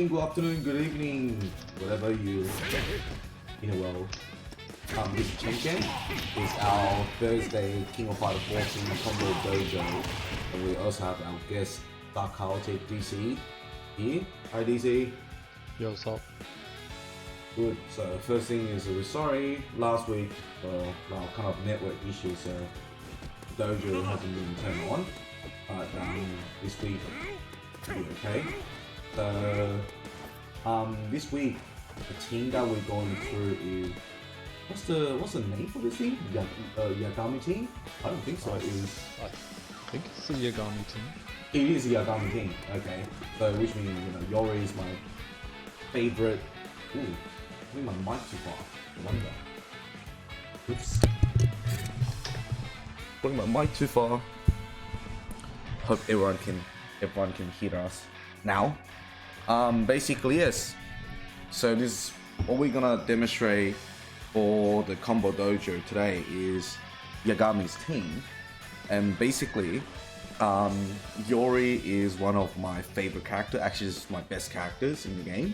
Good afternoon, good evening, whatever you in the world. This is Chen Chen. It's our Thursday KOF 14 combo dojo, and we also have our guest Chaotix DC here. Hi DC. Yo, what's up? Good. So first thing is we're sorry last week for kind of network issues. Dojo hasn't been turned on, but this week we'll be okay. So this week the team that we're going through is what's the name for this team? Yagami team? I don't think so. I think it's the Yagami team. It is the Yagami team. Okay, so which means Yori is my favorite. Ooh, I think my mic too far. I wonder. Oops. Putting my mic too far. Hope everyone can hear us now. Basically yes. So this is what we're gonna demonstrate for the combo dojo today is Yagami's team, and basically Yori is one of my favorite characters. Actually, it's my best characters in the game.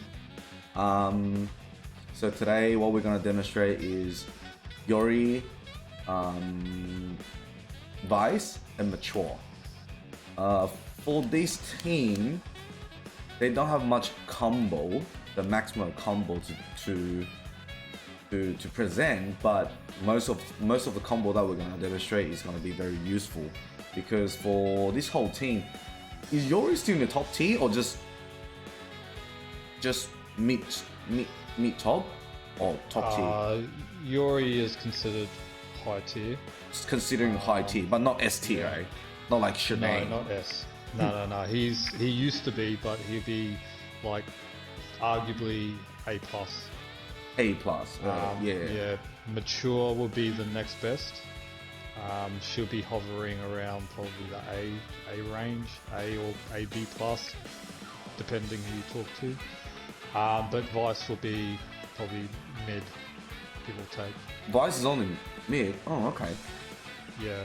So today what we're gonna demonstrate is Yori, Vice, and Mature. For this team, they don't have much combo, the maximum combo to present, but most of the combo that we're gonna demonstrate is gonna be very useful, because for this whole team, is Yori still in the top tier or just mid top or top tier? Yori is considered high tier. It's considering high tier, but not S tier, yeah. right? Not like shun'ei. No, not S. No. He used to be, but he'd be like arguably A plus. A plus. Yeah. Mature will be the next best. She'll be hovering around probably the A range, A or AB plus, depending who you talk to. But Vice will be probably mid, give or take. Vice is only mid. Oh, okay. Yeah.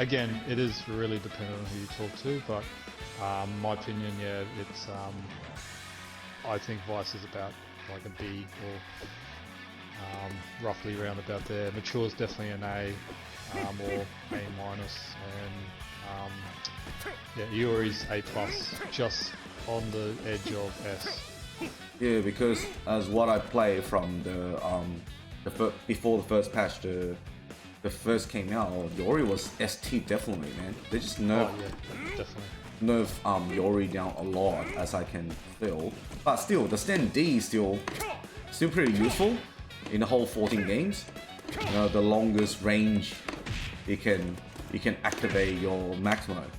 Again, it is really dependent on who you talk to, but my opinion, yeah, it's I think Vice is about like a B or roughly around about there. Mature is definitely an A or A minus, and yeah, Iori's A plus, just on the edge of S. Yeah, because as what I play from before the first patch, the first came out, Yori was ST definitely, man. They just nerf, Yori down a lot, as I can feel. But still, the stand D is still pretty useful in the whole 14 games. The longest range you can activate your max mode.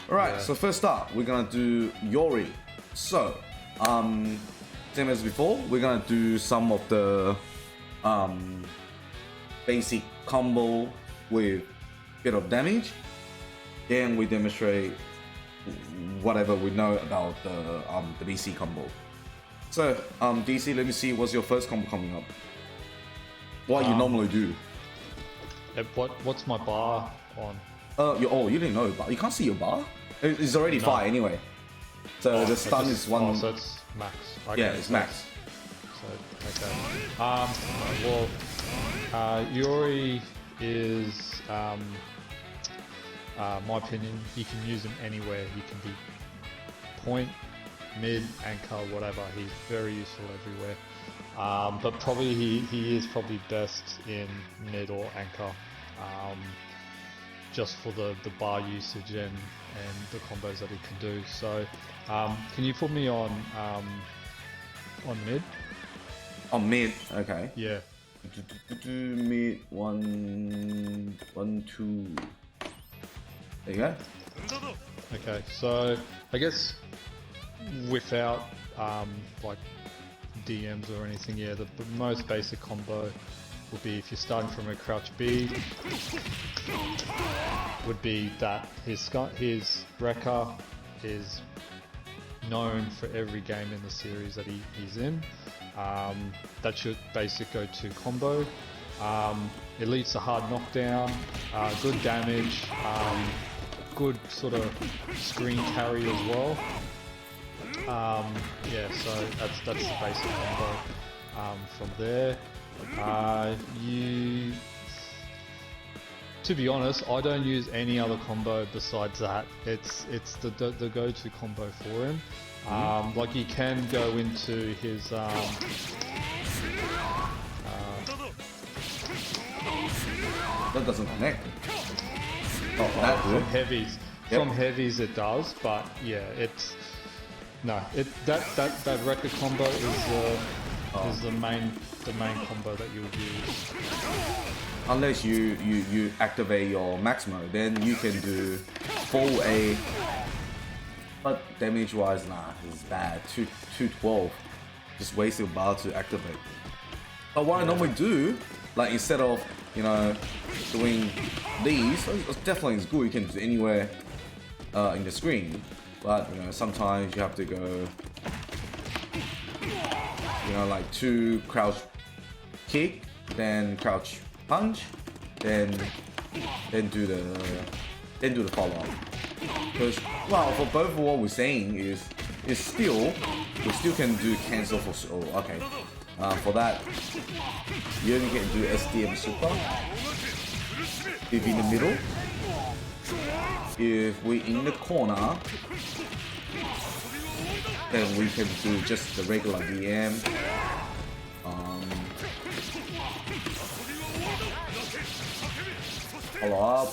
Alright, so first up, we're gonna do Yori. So, same as before, we're gonna do some of the basic combo with bit of damage. Then we demonstrate whatever we know about the BC combo. So DC, let me see, what's your first combo coming up? What you normally do? What's my bar on? You didn't know, but you can't see your bar. It's already 5 anyway. So the stun is 1. So it's max. Yeah, it's max. So okay. Yori is, my opinion, you can use him anywhere. He can be point, mid, anchor, whatever. He's very useful everywhere. But probably he is probably best in mid or anchor, just for the bar usage and the combos that he can do. So can you put me on mid? On mid, okay. Yeah. Mid 1, 2. There you go. Okay, so I guess without like DMs or anything, yeah, the most basic combo would be, if you're starting from a crouch B, would be that his Wrecker is known for every game in the series that he's in. That's your basic go-to combo. It leads to hard knockdown, good damage, good sort of screen carry as well. Yeah, so that's the basic combo. From there, to be honest, I don't use any other combo besides that. It's the go-to combo for him. Like you can go into his that doesn't connect. From heavies. Yep. From heavies it does, but yeah, it's that record combo is the main combo that you would use. Unless you activate your max mode, then you can do full A. But damage wise, nah, it's bad. 212. Just waste your bar to activate. But what I normally do, like instead of doing these, it's definitely is good. You can do anywhere in the screen, but sometimes you have to go, like 2 crouch kick, then crouch punch, then do the follow up. Because for both of what we're saying is we still can do cancel for okay. For that, you only can do SDM super if in the middle. If we're in the corner, then we can do just the regular DM. Follow up.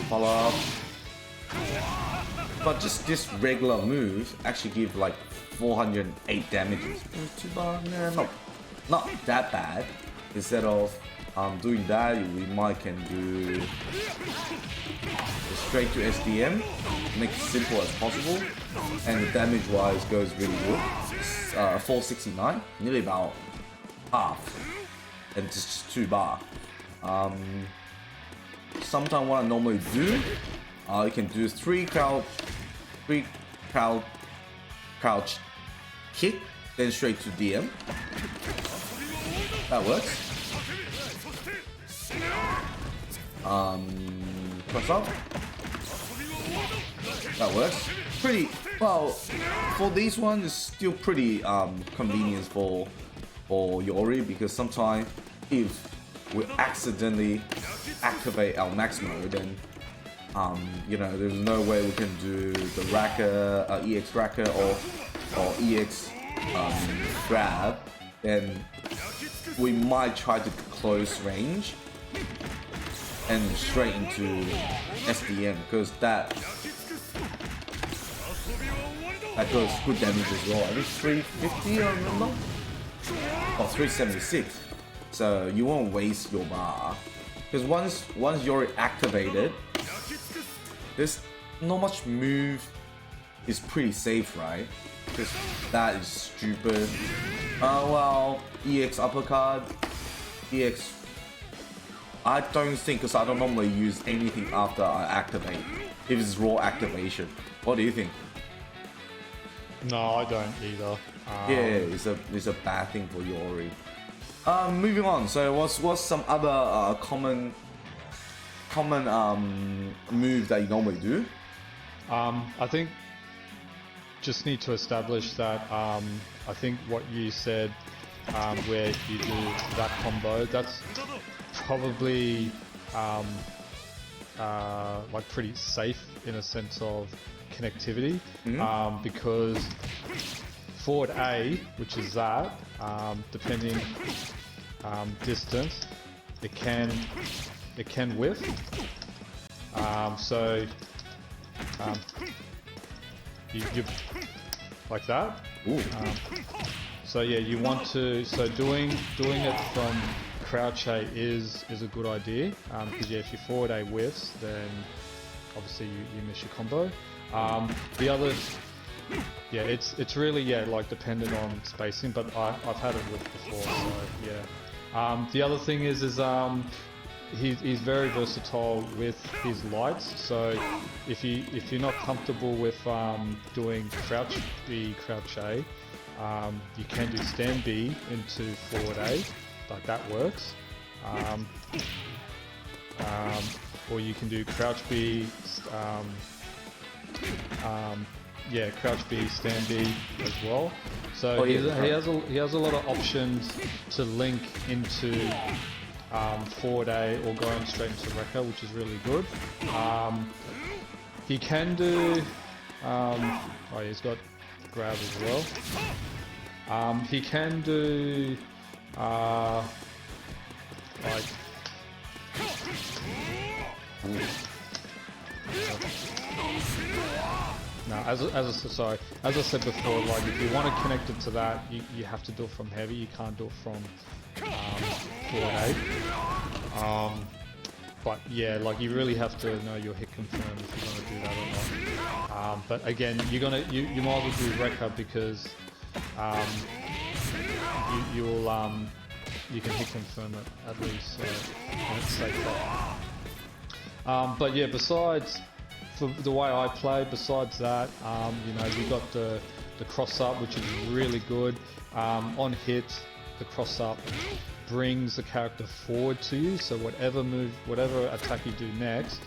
Follow up. But just this regular move actually give like 408 damages. Not that bad. Instead of doing that, we might can do straight to SDM, make it simple as possible, and the damage wise goes really good. 469, nearly about half, and just 2 bar. Sometimes what I normally do, you can do 3 crouch kick, then straight to DM. That works. Cross up. That works. Pretty well for these ones. It's still pretty convenient for IORI, because sometimes if we accidentally activate our max mode, then there's no way we can do the racker, EX racker or EX grab. Then we might try to close range and straight into SDM, because that does good damage as well. I think 350, I remember, or 376. So you won't waste your bar, because once you're activated, there's not much move. Is pretty safe, right? Because that is stupid. EX uppercut, EX. I don't think, because I don't normally use anything after I activate. If it's raw activation, what do you think? No, I don't either. Yeah, it's a bad thing for IORI. Moving on. So what's some other common move that you normally do? I think just need to establish that I think what you said, where you do that combo, that's probably like pretty safe in a sense of connectivity, because forward A, which is that, depending distance, it can whiff. So you like that. So yeah, you want to. So doing it from crouch A is a good idea, because if your forward A whiffs, then obviously you miss your combo. The other, yeah, it's really like dependent on spacing, but I've had it with before, so yeah. The other thing is he's very versatile with his lights. So if you're not comfortable with doing crouch B, crouch A, you can do stand B into forward A, like that works. or you can do crouch B, crouch B, stand B as well. So he has a lot of options to link into forward A or going straight into Rekka, which is really good. He can do, he's got grab as well. He can do like no, as I said before, like if you want to connect it to that, you have to do it from heavy. You can't do it from forward A. But yeah, like you really have to know your hit confirm if you're gonna do that or not. But again, you might as well do Rekka because you can hit confirm it at least, so it's safer. But yeah, besides for the way I play, besides that, you got the cross up, which is really good. On hit, the cross up brings the character forward to you, so whatever attack you do next,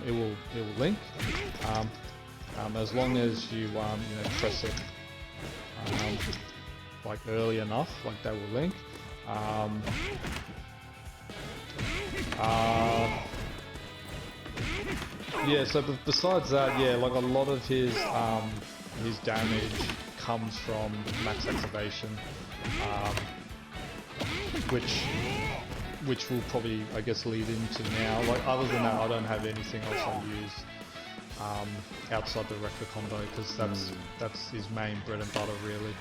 it will link. As long as you press it like early enough, like that will link. So besides that, like a lot of his damage comes from max activation, which will probably, I guess, lead into now. Like other than that, I don't have anything else I use outside the Rekka combo because that's his main bread and butter, really.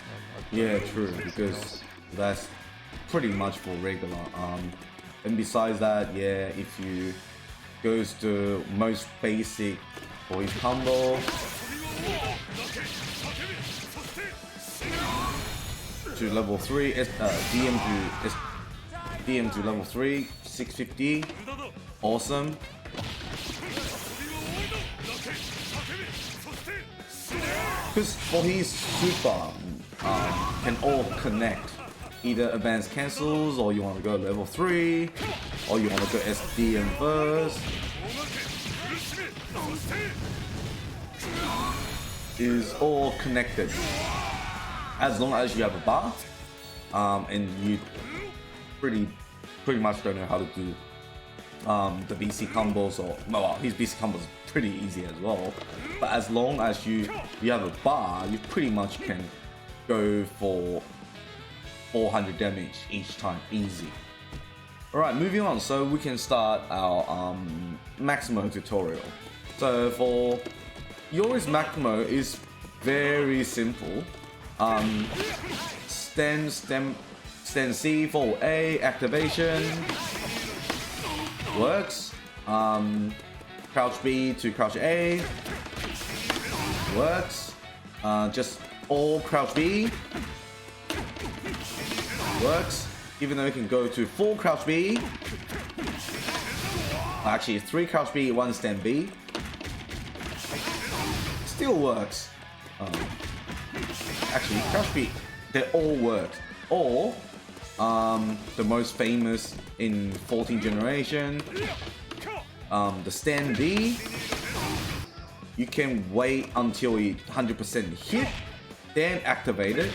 Yeah, true, because that's pretty much for regular. And besides that, if you goes to most basic for his combo to level 3, DM to level 3, 650, awesome. Because for his super can all connect, either advanced cancels, or you want to go level 3, or you want to go SDM first. Is all connected as long as you have a bar, and you pretty much don't know how to do the BC combos, or well, his BC combos is pretty easy as well. But as long as you have a bar, you pretty much can go for 400 damage each time, easy. Alright, moving on, so we can start our Maximo tutorial. So for Iori's Maximo is very simple. Stand C, forward A, activation, works. Crouch B to crouch A, works. Just all crouch B, works. Even though you can go to full crouch B, actually 3 crouch B, 1 stand B, still works. Actually, crouch B, they all work. Or the most famous in 14th generation, the stand B, you can wait until it 100% hit, then activate it.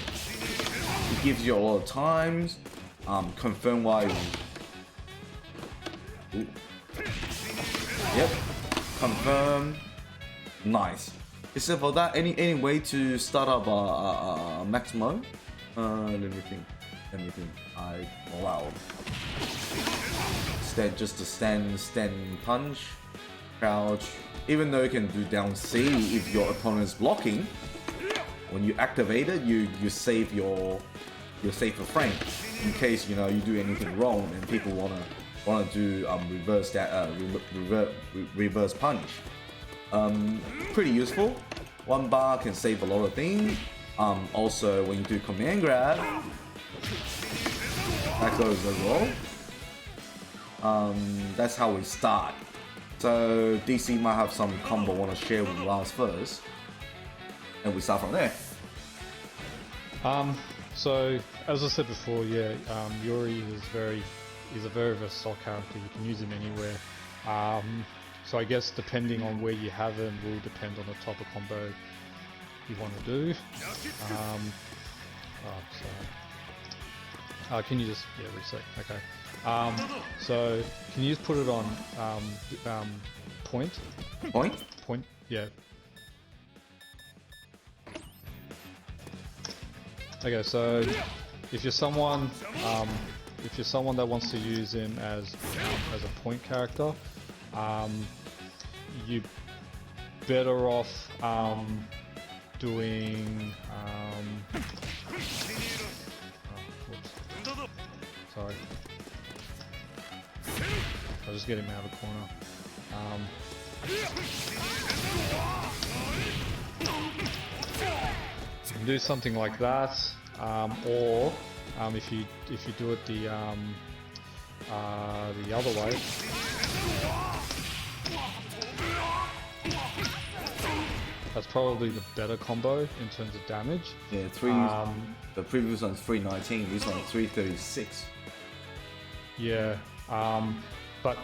It gives you a lot of times. Confirm wise. Yep. Confirm. Nice. Except for that, any way to start up Maximo? Let me think. Wow. Just the stand punch, crouch. Even though you can do down C if your opponent is blocking, when you activate it, you save your frame in case you do anything wrong and people wanna do reverse punch. Pretty useful. 1 bar can save a lot of things. Also when you do command grab, that goes as well. That's how we start. So DC might have some combo want to share with Lars first, and we start from there. So as I said before, Iori is very is a very versatile character. You can use him anywhere. So I guess depending on where you have him will depend on the type of combo you want to do. Can you just reset? Okay. So can you just put it on point? Point. Yeah. Okay. So if you're someone that wants to use him as a point character, you better off doing whoops. Sorry, I'll just get him out of the corner. You can do something like that, or if you do it the other way. That's probably the better combo in terms of damage. Yeah, the previous one's 319, this one's 336. Yeah, but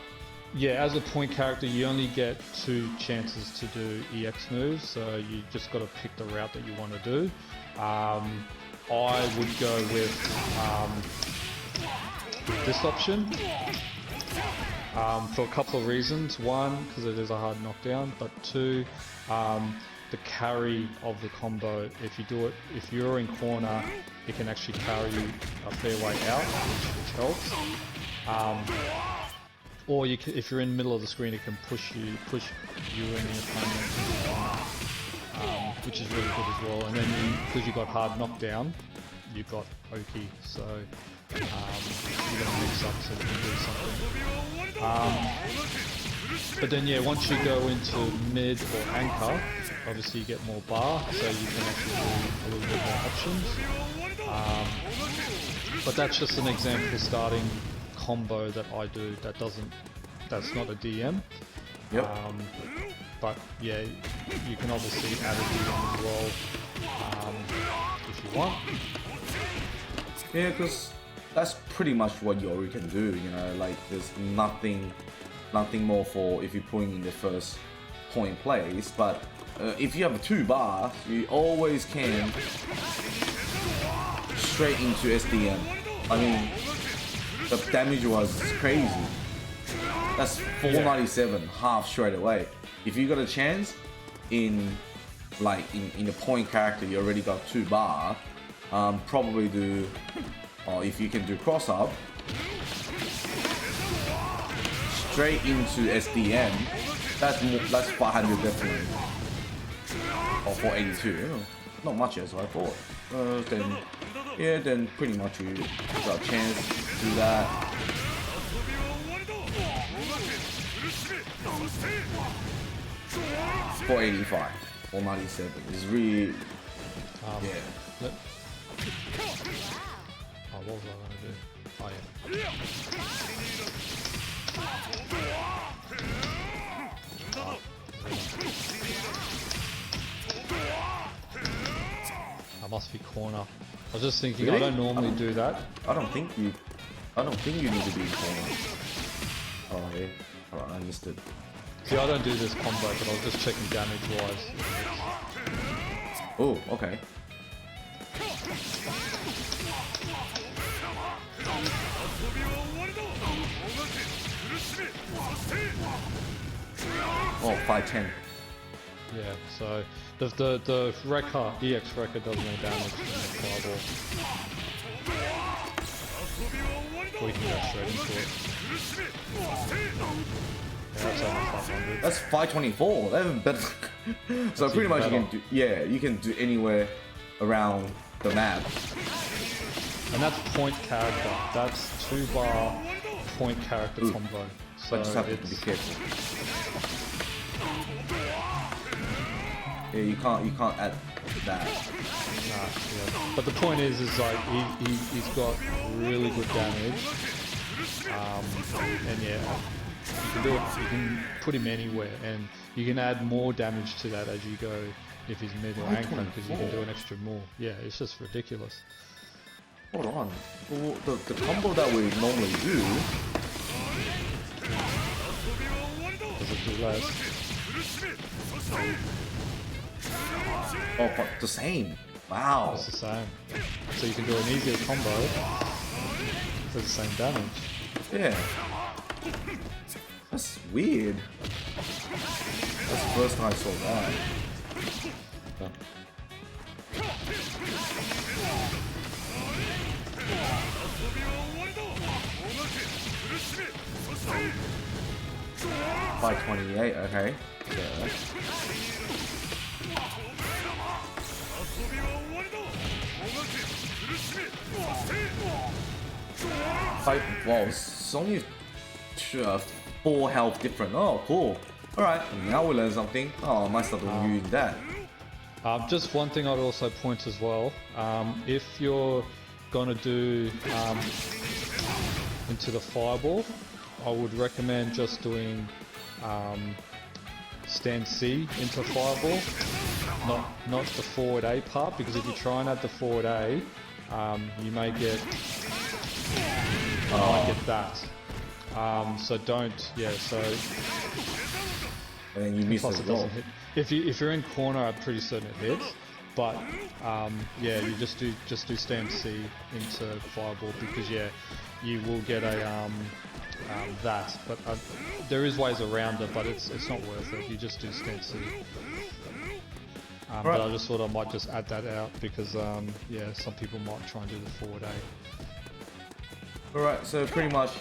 yeah, as a point character, you only get 2 chances to do EX moves, so you just got to pick the route that you want to do. I would go with this option for a couple of reasons. One, because it is a hard knockdown, but 2, the carry of the combo. If you're in corner, it can actually carry you a fair way out, which helps. Or if you're in the middle of the screen, it can push you and the opponent, which is really good as well. And then because you got hard knockdown, you got Oki, so you're gonna mix up so you can do something. But then yeah, once you go into mid or anchor, obviously you get more bar, so you can actually do a little bit more options. But that's just an example starting combo that I do that's not a DM. Yep. But yeah, you can obviously add a DM as well if you want. Yeah, because that's pretty much what IORI can do, you know, like there's nothing more for if you're putting in the first point plays, but if you have 2 bars, you always can straight into SDM. I mean, the damage was crazy. That's 497 half straight away. If you got a chance in a point character, you already got 2 bar. Probably do, or if you can do cross up, straight into SDM. That's 500 definitely, or 482. Not much as I thought. Then pretty much you got a chance to do that. 485, 497 is really, yeah. What was I gonna do? Oh yeah. I must be corner. I was just thinking, really? I don't normally do that. I don't think you need to be in corner. Oh yeah, alright, I missed it. See, I don't do this combo, but I was just checking damage wise. Oh, okay. Oh, 510. Yeah, so the Rekka, EX Rekka does more damage than the Fireball. We can go straight into it. Yeah, that's only 500. That's 524. That's better. So pretty much better. You can do anywhere around the map. And that's point character. That's 2 bar point character combo. So but just have to be careful. Yeah, you can't add that. Nah, yeah. But the point is like he's got really good damage. And yeah, you can do it. You can put him anywhere, and you can add more damage to that as you go. If he's mid or anchor, because you can do an extra more. Yeah, it's just ridiculous. Hold on. The combo that we normally do. Does it do less? Oh, but the same. Wow. It's the same. So you can do an easier combo for the same damage. Yeah. That's weird. That's the first time I saw that. Yeah. 528, okay. Yeah. Wow, it's only 4 health different. Oh, cool. Alright, now we learn something. Oh, I might start using that. Just one thing I'd also point as well. If you're going to do into the fireball, I would recommend just doing stand C into fireball, not the forward A part, because if you try and add the forward A, you may get that. So don't, yeah. So and then you miss plus it doesn't hit. If you're in corner, I'm pretty certain it hits. But yeah, you just do stand C into fireball, because yeah, you will get a that. But there is ways around it, but it's not worth it. You just do stand C. But I just thought I might just add that out, because yeah, some people might try and do the forward A. Alright, so pretty much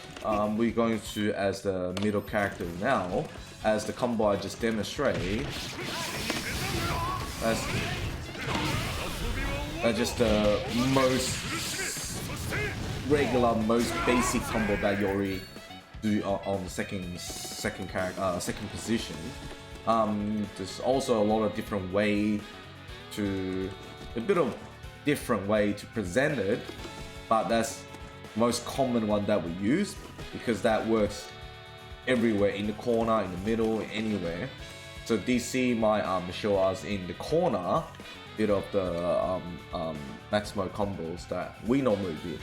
we're going to, as the middle character now, as the combo I just demonstrated. That's just the most regular, most basic combo that Yori do on the second position. There's also a lot of different way to present it, but that's the most common one that we use, because that works everywhere, in the corner, in the middle, anywhere. So DC might show us in the corner bit of the maximo combos that we normally do.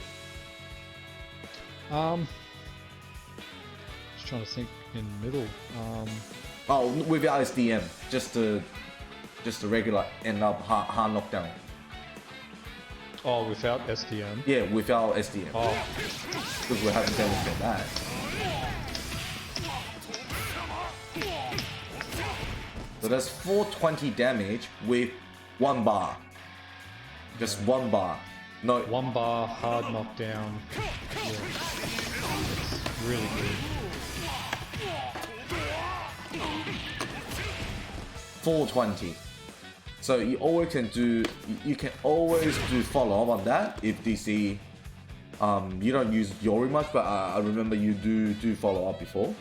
Just trying to think in the middle. Oh, without SDM, just the regular end up hard knockdown. Oh, without SDM? Yeah, without SDM. Oh. Because we haven't demonstrated that. So that's 420 damage with 1 bar. Just 1 bar. No. 1 bar, hard knockdown. Yeah. It's really good. 420. So you always can do. You can always do follow up on that if DC. You don't use Yori much, but I remember you do follow up before.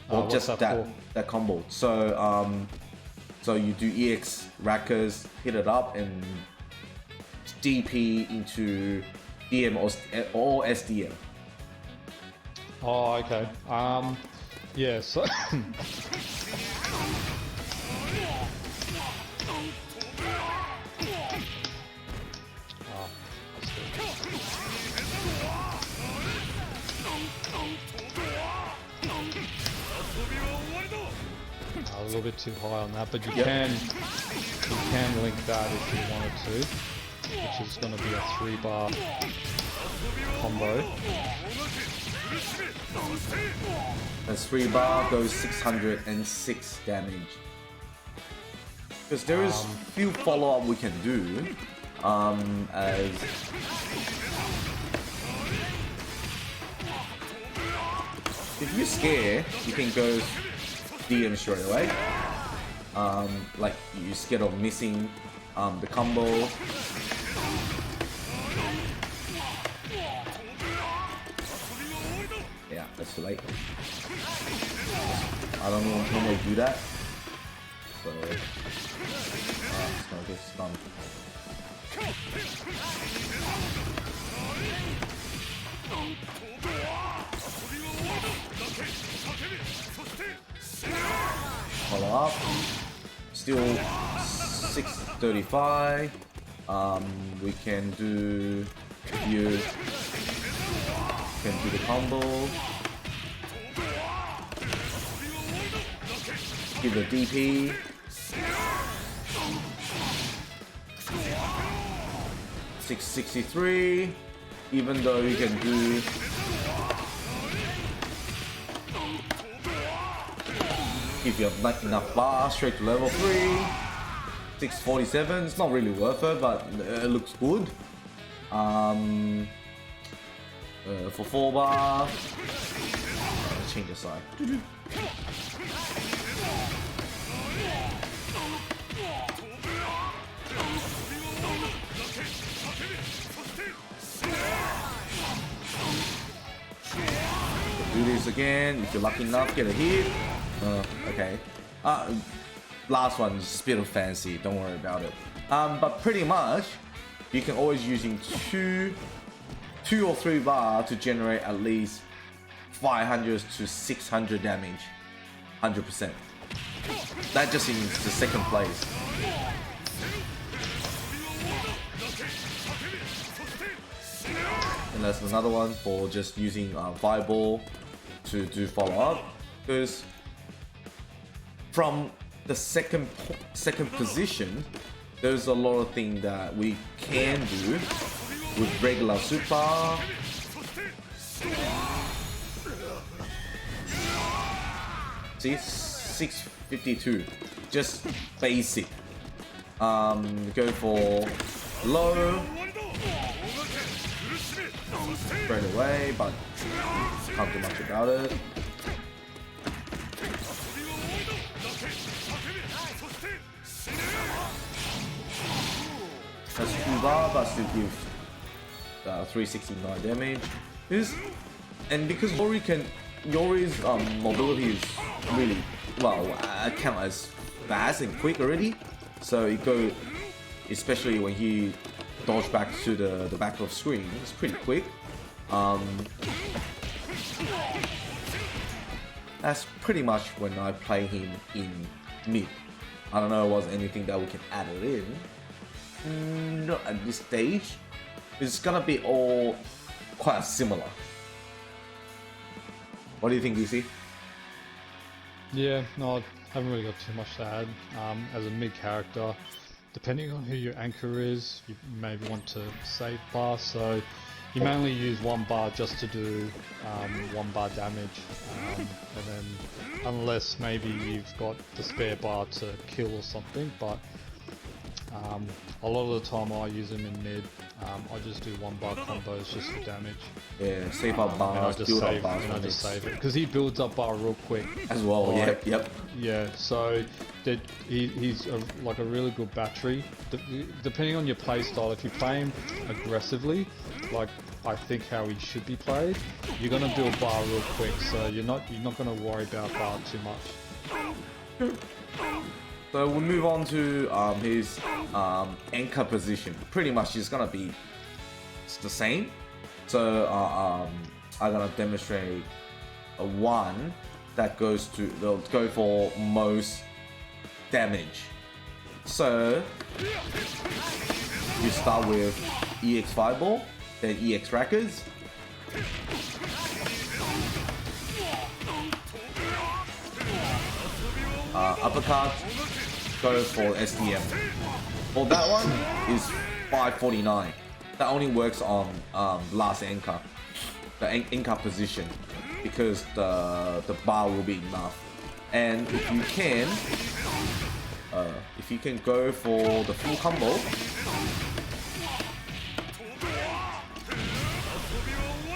Or just that combo. So so you do EX Rackers, hit it up, and DP into DM or SDM. Oh, okay. Yeah, so a little bit too high on that, but you can link that if you wanted to, which is going to be a 3-bar combo. That's 3-bar goes 606 damage. Because there is few follow-up we can do. As if you're scared, you can go DM straight away. Like you're scared of missing the combo. Yeah, that's too late. I don't normally do that. So it's gonna get stunned. Follow up. Still 635. We can do the combo. Give the DP. $663. Even though you can do if you have not enough bar, straight to level 3. 647. It's not really worth it, but it looks good. For 4 bar, let's change the side. Do this again. If you're lucky enough, get a hit. Okay. Last one is just a bit of fancy. Don't worry about it. But pretty much, you can always using two or 3 bar to generate at least 500 to 600 damage. 100%. That just in the second place. And that's another one for just using Fireball to do follow up, because from the second position, there's a lot of things that we can do with regular super. See, 652, just basic. Go for low. Straight away, but can't do much about it. That's 2 bar, but still give 369 damage. And because Yori's mobility is really count as fast and quick already, so it go, especially when he dodge back to the back of screen, it's pretty quick. That's pretty much when I play him in mid. I don't know if there was anything that we can add it in. Not at this stage. It's gonna be all quite similar. What do you think, DC? Yeah, no, I haven't really got too much to add. As a mid character, depending on who your anchor is, you maybe want to save bar, so you mainly use 1 bar just to do 1 bar damage, and then unless maybe you've got the spare bar to kill or something, but a lot of the time I use them in mid. I just do 1 bar combos just for damage. Yeah, save up bars, build up bars, and I just save it because he builds up bar real quick as well. Like, Yep. Yeah, so he's like a really good battery. Depending on your play style, if you play him aggressively, like I think how he should be played, you're gonna build bar real quick. So you're not gonna worry about bar too much. So we'll move on to his anchor position. Pretty much it's gonna be the same. So I'm gonna demonstrate a one that they'll go for most damage. So you start with EX Fireball, then EX Rackers. Uppercut, go for SDM. For that one is 549. That only works on last anchor, the anchor position, because the bar will be enough. And if you can go for the full combo,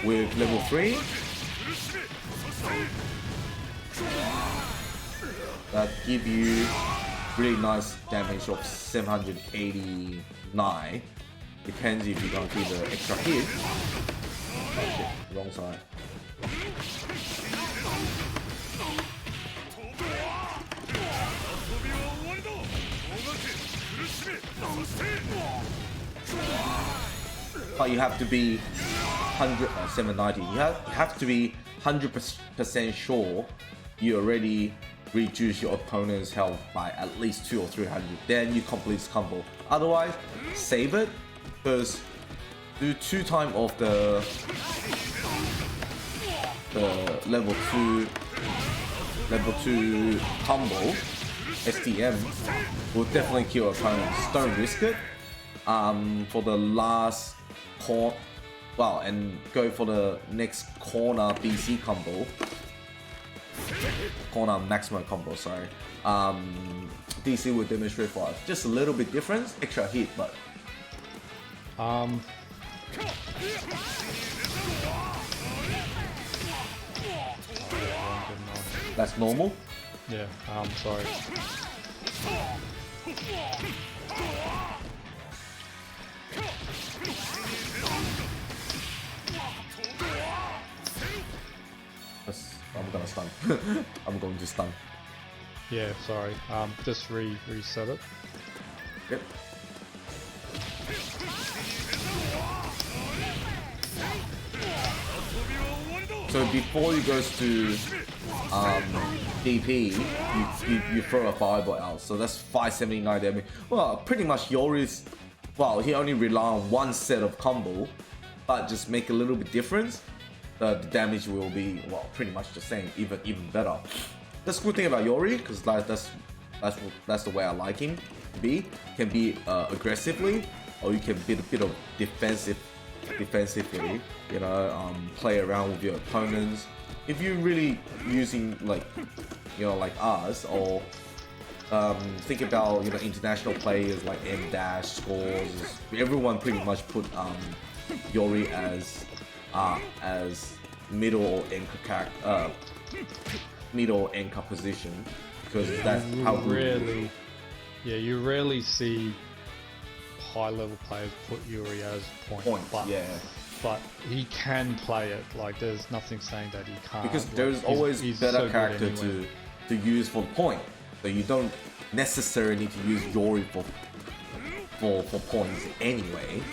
with level 3, that give you really nice damage of 789. Depends if you're gonna do the extra hit. Oh shit, wrong side. But you have to be 790. You have to be 100% sure you already reduce your opponent's health by at least 200 or 300. Then you complete this combo. Otherwise, save it, because do 2 times of the level 2 combo STM will definitely kill opponents. Don't risk it. For the last corner, well, and go for the next corner BC combo. Corner maximum combo, sorry. DC will demonstrate for us. Just a little bit difference, extra hit, but that's normal. Yeah, sorry. I'm gonna stun. I'm going to stun. Yeah, sorry. Just reset it. Yep. So before you goes to DP, you throw a fireball out. So that's 579 damage. Well, pretty much Yori's. Well, he only rely on one set of combo, but just make a little bit difference. The damage will be, well, pretty much the same, even better. That's the good thing about Yori, because that's the way I like him to be. Can be aggressively, or you can be a bit of defensively, you know, play around with your opponents. If you're really using like, you know, like us, or think about, you know, international players like M-Dash, Scores, everyone pretty much put Yori as middle or anchor position, because that's how rarely, yeah, you rarely see high level players put Yuri as point, but yeah, but he can play it. Like, there's nothing saying that he can't, because like, there's always he's better so character anyway. to use for the point, so you don't necessarily need to use Yori for points anyway.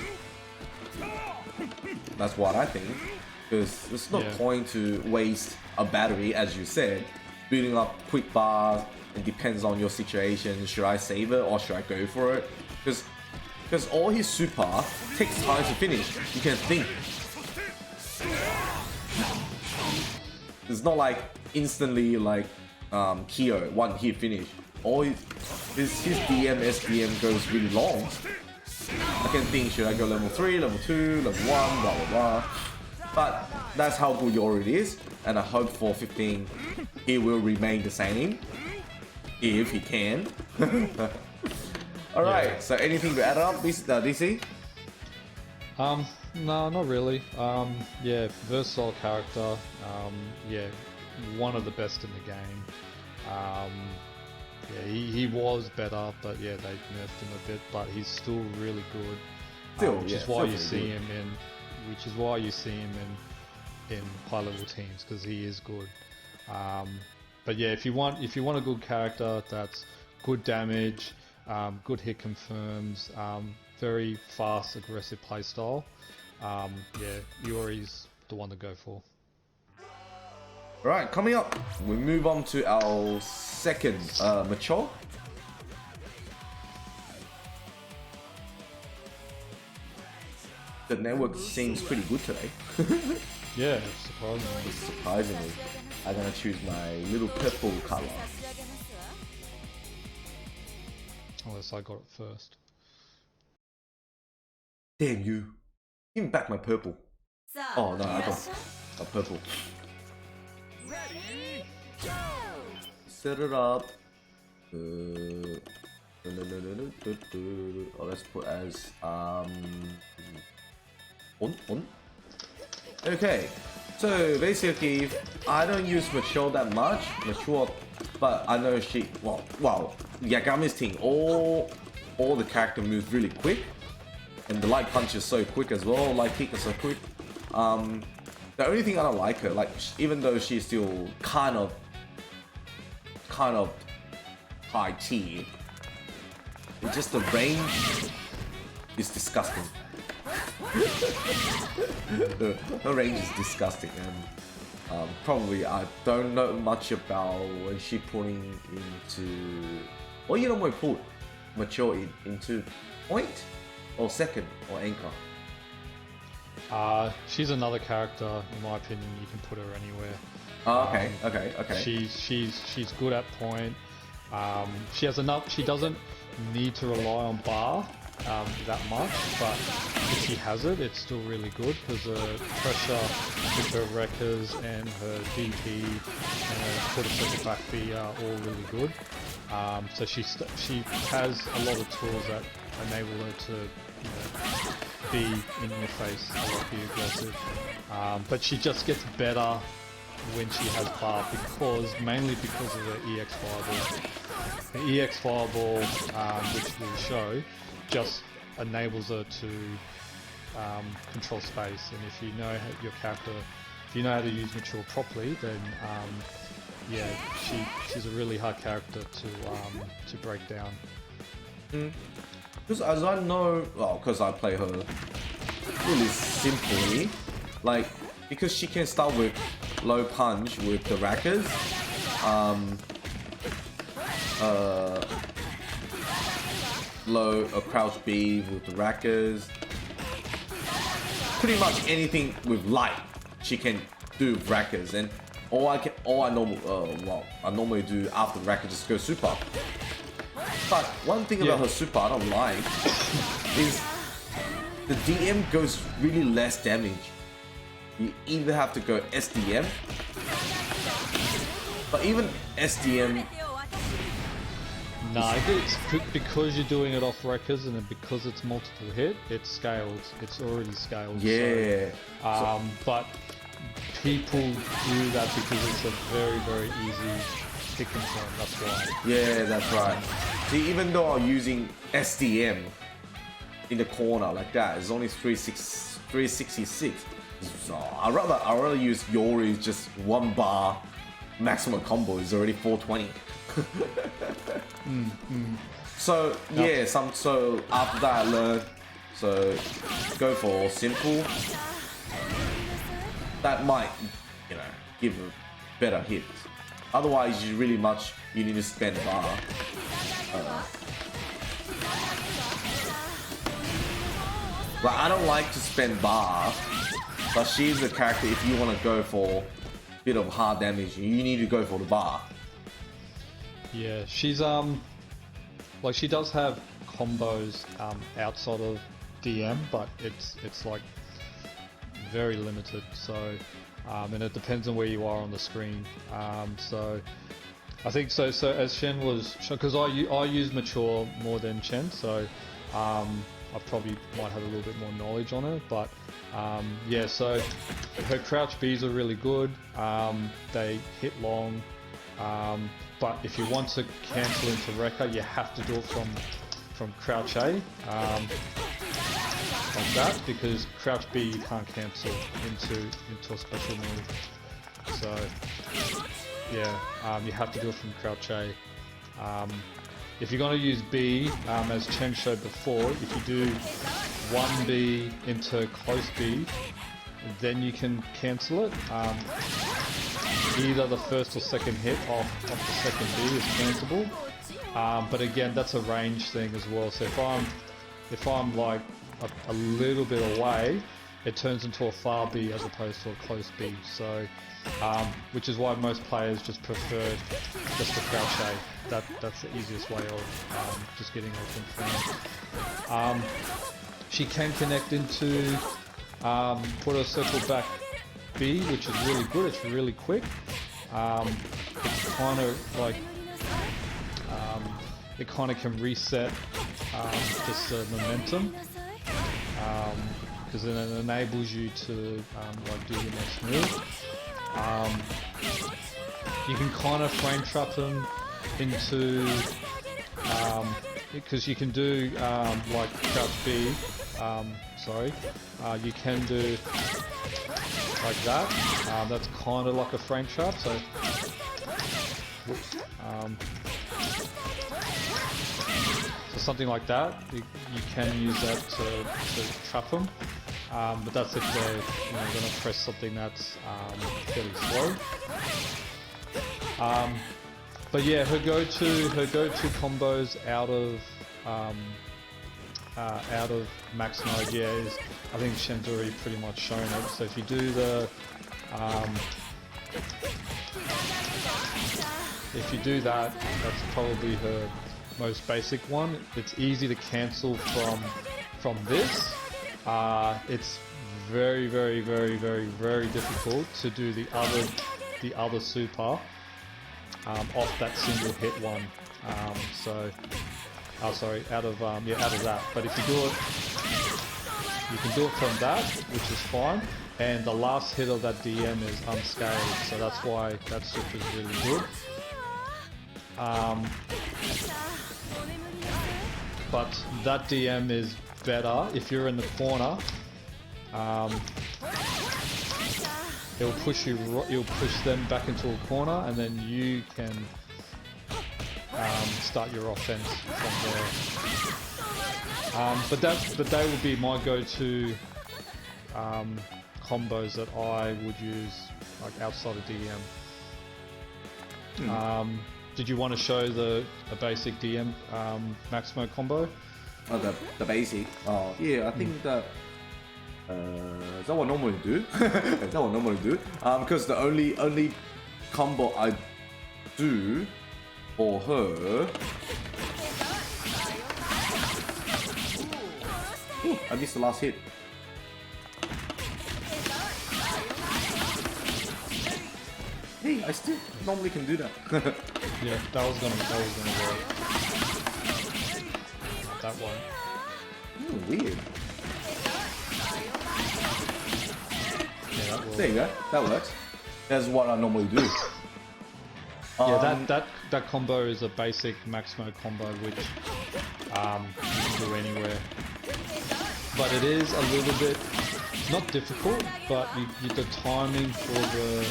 That's what I think, because there's no point to waste a battery, as you said, building up quick bars. It depends on your situation. Should I save it or should I go for it? Because all his super takes time to finish. You can think. It's not like instantly like Kyo one hit finish. All his DM SDM goes really long. I can think, should I go level 3, level 2, level 1, blah blah blah. But that's how good Yori is, and I hope for 15 he will remain the same, if he can. Alright, so anything to add up, DC? No, not really. Yeah, versatile character. Yeah, one of the best in the game. Yeah, he was better, but yeah, they nerfed him a bit, but he's still really good. Which is why you see him in high level teams, because he is good. But yeah, if you want a good character that's good damage, good hit confirms, very fast, aggressive playstyle, yeah, Yori's the one to go for. Right, coming up, we move on to our second mature. The network seems pretty good today. Yeah, surprisingly. I'm gonna choose my little purple color. Unless I got it first. Damn you! Give me back my purple. Oh no, I got a purple. Set it up. Oh, let's put as on. Okay, so basically, I don't use mature that much. Mature, but I know she. Well, Yagami's team. All the character moves really quick, and the light punch is so quick as well. Light kick is so quick. The only thing I don't like her, like, even though she's still kind of high tier, it's just the range is disgusting. The range is disgusting, and Probably I don't know much about when she putting into. What you normally put mature into point or second or anchor? She's another character, in my opinion. You can put her anywhere. Oh, okay. She's good at point. She has enough. She doesn't need to rely on bar that much, but if she has it, it's still really good because her pressure with her wreckers and her DP and her quarter circle back B are all really good. So she has a lot of tools that enable her to, you know, be in your face, a lot, be aggressive. But she just gets better when she has bar mainly because of the EX fireball. The EX fireball, which we'll show, just enables her to control space. And if you know your character, if you know how to use mature properly, then yeah, she's a really hard character to break down. Because as I know, well, because I play her really simply, like, because she can start with low punch with the rackers, low crouch B with the rackers, pretty much anything with light she can do with rackers, and I normally do after the racker just go super. But one thing about her super I don't like is the DM goes really less damage. You either have to go SDM, but even SDM. Nah, it's because you're doing it off wreckers and because it's multiple hit, it's scaled. It's already scaled. Yeah. But people do that because it's a very, very easy pick and turn. That's why. Yeah, that's right. See, even though I'm using SDM in the corner like that, it's only 366. So I'd rather use IORI, just one bar maximum combo is already 420. So yeah, so after that I learned, so go for simple. That might, you know, give a better hit. Otherwise, you need to spend bar. Like, I don't like to spend bar, but she's a character. If you want to go for a bit of hard damage, you need to go for the bar. Yeah, she's like, she does have combos outside of DM, but it's like very limited. So and it depends on where you are on the screen. So I think so as Shen was, because I use mature more than Chen, so I probably might have a little bit more knowledge on it, but yeah, so her crouch Bs are really good. They hit long, but if you want to cancel into Wrecker, you have to do it from crouch A, like that, because crouch B you can't cancel into a special move. So yeah, you have to do it from crouch A. If you're going to use B, as Chen showed before, if you do 1B into close B, then you can cancel it. Either the first or second hit off the second B is cancelable. But again, that's a range thing as well. So if I'm like a little bit away, it turns into a far B as opposed to a close B. So which is why most players just prefer just to crouch A. That's the easiest way of just getting her confirmed. She can connect into put a circle back B, which is really good. It's really quick. It's kind of like it kind of can reset just the momentum, because then it enables you to like do your next move. You can kind of frame trap them into, because you can do like crouch B, you can do like that. That's kind of like a frame trap, so so something like that, you can use that to trap them. but that's if they're going to press something that's fairly slow. But yeah, her go-to combos out of max mode, yeah, is, I think Shen's already pretty much shown it. So if you do that, that's probably her most basic one. It's easy to cancel from this. It's very difficult to do the other super off that single hit one. Out of that. But if you do it, you can do it from that, which is fine. And the last hit of that DM is unscathed, so that's why that super is really good. But that DM is better if you're in the corner. It'll push them back into a corner, and then you can start your offense from there. But they would be my go-to combos that I would use, like outside of DM. Did you want to show a basic DM max mode combo? Oh, the basic. Oh, yeah. I think that. Is that what I normally do? Is that what I normally do? Because the only combo I do for her. Ooh, I missed the last hit. Hey, I still normally can do that. Yeah, that was gonna work. Not that one. Ooh, weird. Yeah, that works. There you go. That works. That's what I normally do. Yeah, that combo is a basic max mode combo, which you can do anywhere. But it is a little bit not difficult, but the timing for the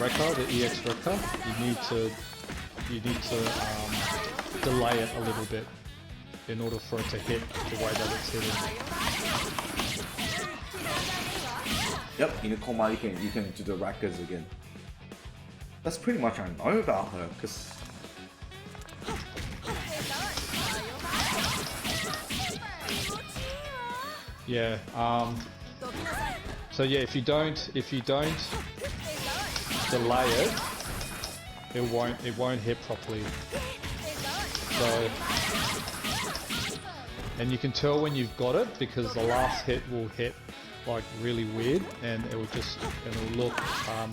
wrecker, the EX wrecker, you need to delay it a little bit in order for it to hit the way that it's hitting. Yep, in the coma you can do the wreckers again. That's pretty much I know about her, because yeah. So yeah, if you don't delay it, it won't hit properly. So, and you can tell when you've got it because the last hit will hit like really weird, and it will look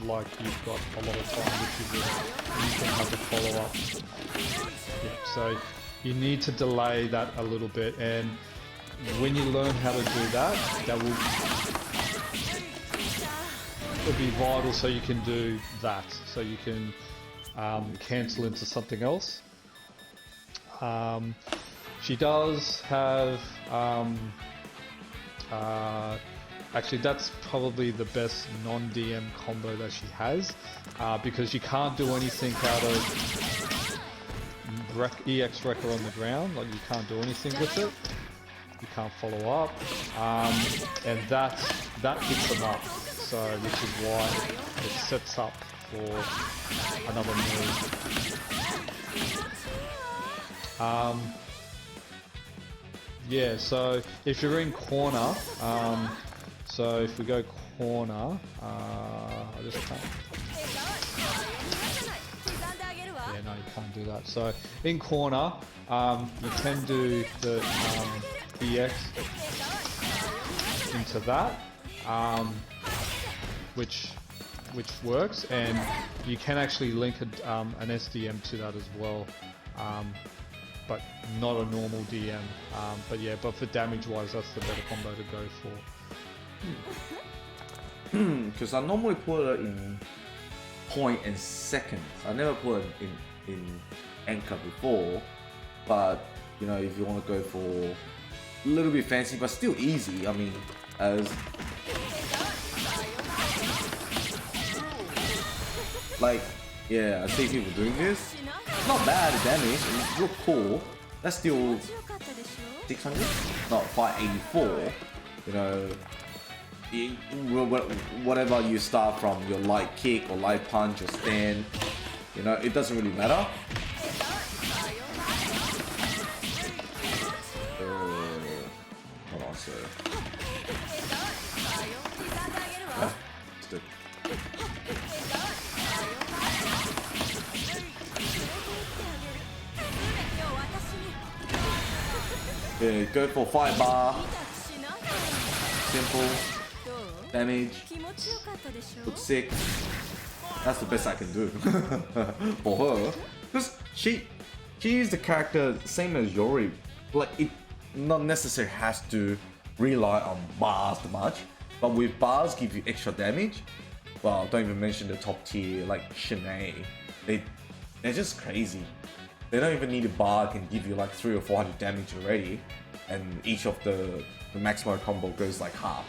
like you've got a lot of time, which you will, and you can have to follow up. Yeah, so you need to delay that a little bit, and when you learn how to do that, it'll be vital, so you can do that, so you can cancel into something else. She does have actually, that's probably the best non-DM combo that she has, because you can't do anything out of EX Wrecker on the ground. Like, you can't do anything with it. You can't follow up, and that hits them up. So, which is why it sets up for another move. Yeah. So if you're in corner. So if we go corner, I just can't. Yeah, no, you can't do that. So in corner, you can do the EX into that, which works, and you can actually link an SDM to that as well, but not a normal DM. But yeah, but for damage wise, that's the better combo to go for. Because I normally put it in point and seconds. I never put it in anchor before, but you know, if you want to go for a little bit fancy but still easy, I mean, as like, yeah, I see people doing this. Not bad damage, it looks cool. That's still 600? No, 584. You know, whatever you start from, your light kick or light punch or stand, you know, it doesn't really matter. Hold on, sir. Yeah, go for 5 bar. Simple. Damage. Looks sick. That's the best I can do for her. Because she is the character same as Yori. Like, it not necessarily has to rely on bars too much. But with bars give you extra damage. Well, don't even mention the top tier like shun'ei. They're just crazy. They don't even need a bar, can give you like 300 or 400 damage already, and each of the maximum combo goes like half.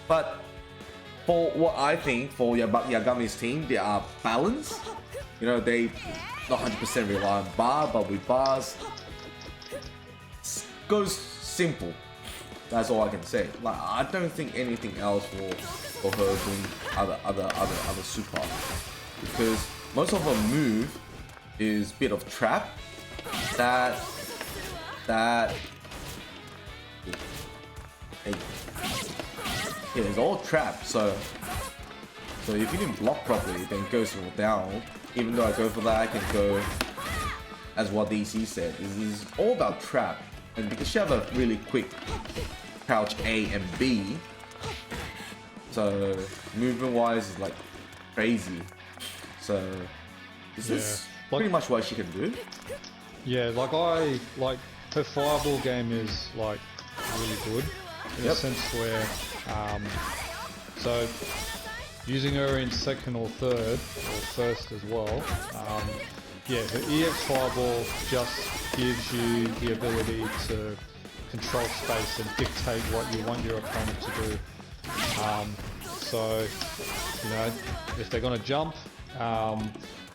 But for what I think for Yagami's team, they are balanced. You know, they not 100% rely on bar, but with bars, goes simple. That's all I can say. Like, I don't think anything else for her doing other super, because most of her move is bit of trap that hey, yeah, it's all trap. So if you didn't block properly, then it goes down. Even though I go for that, I can go as what DC said. This is all about trap, and because she have a really quick crouch A and B, so movement wise is like crazy. So this is pretty much what she can do. Yeah, like her fireball game is like really good in a sense where so using her in second or third or first as well, yeah, her EX fireball just gives you the ability to control space and dictate what you want your opponent to do. So, you know, if they're gonna jump,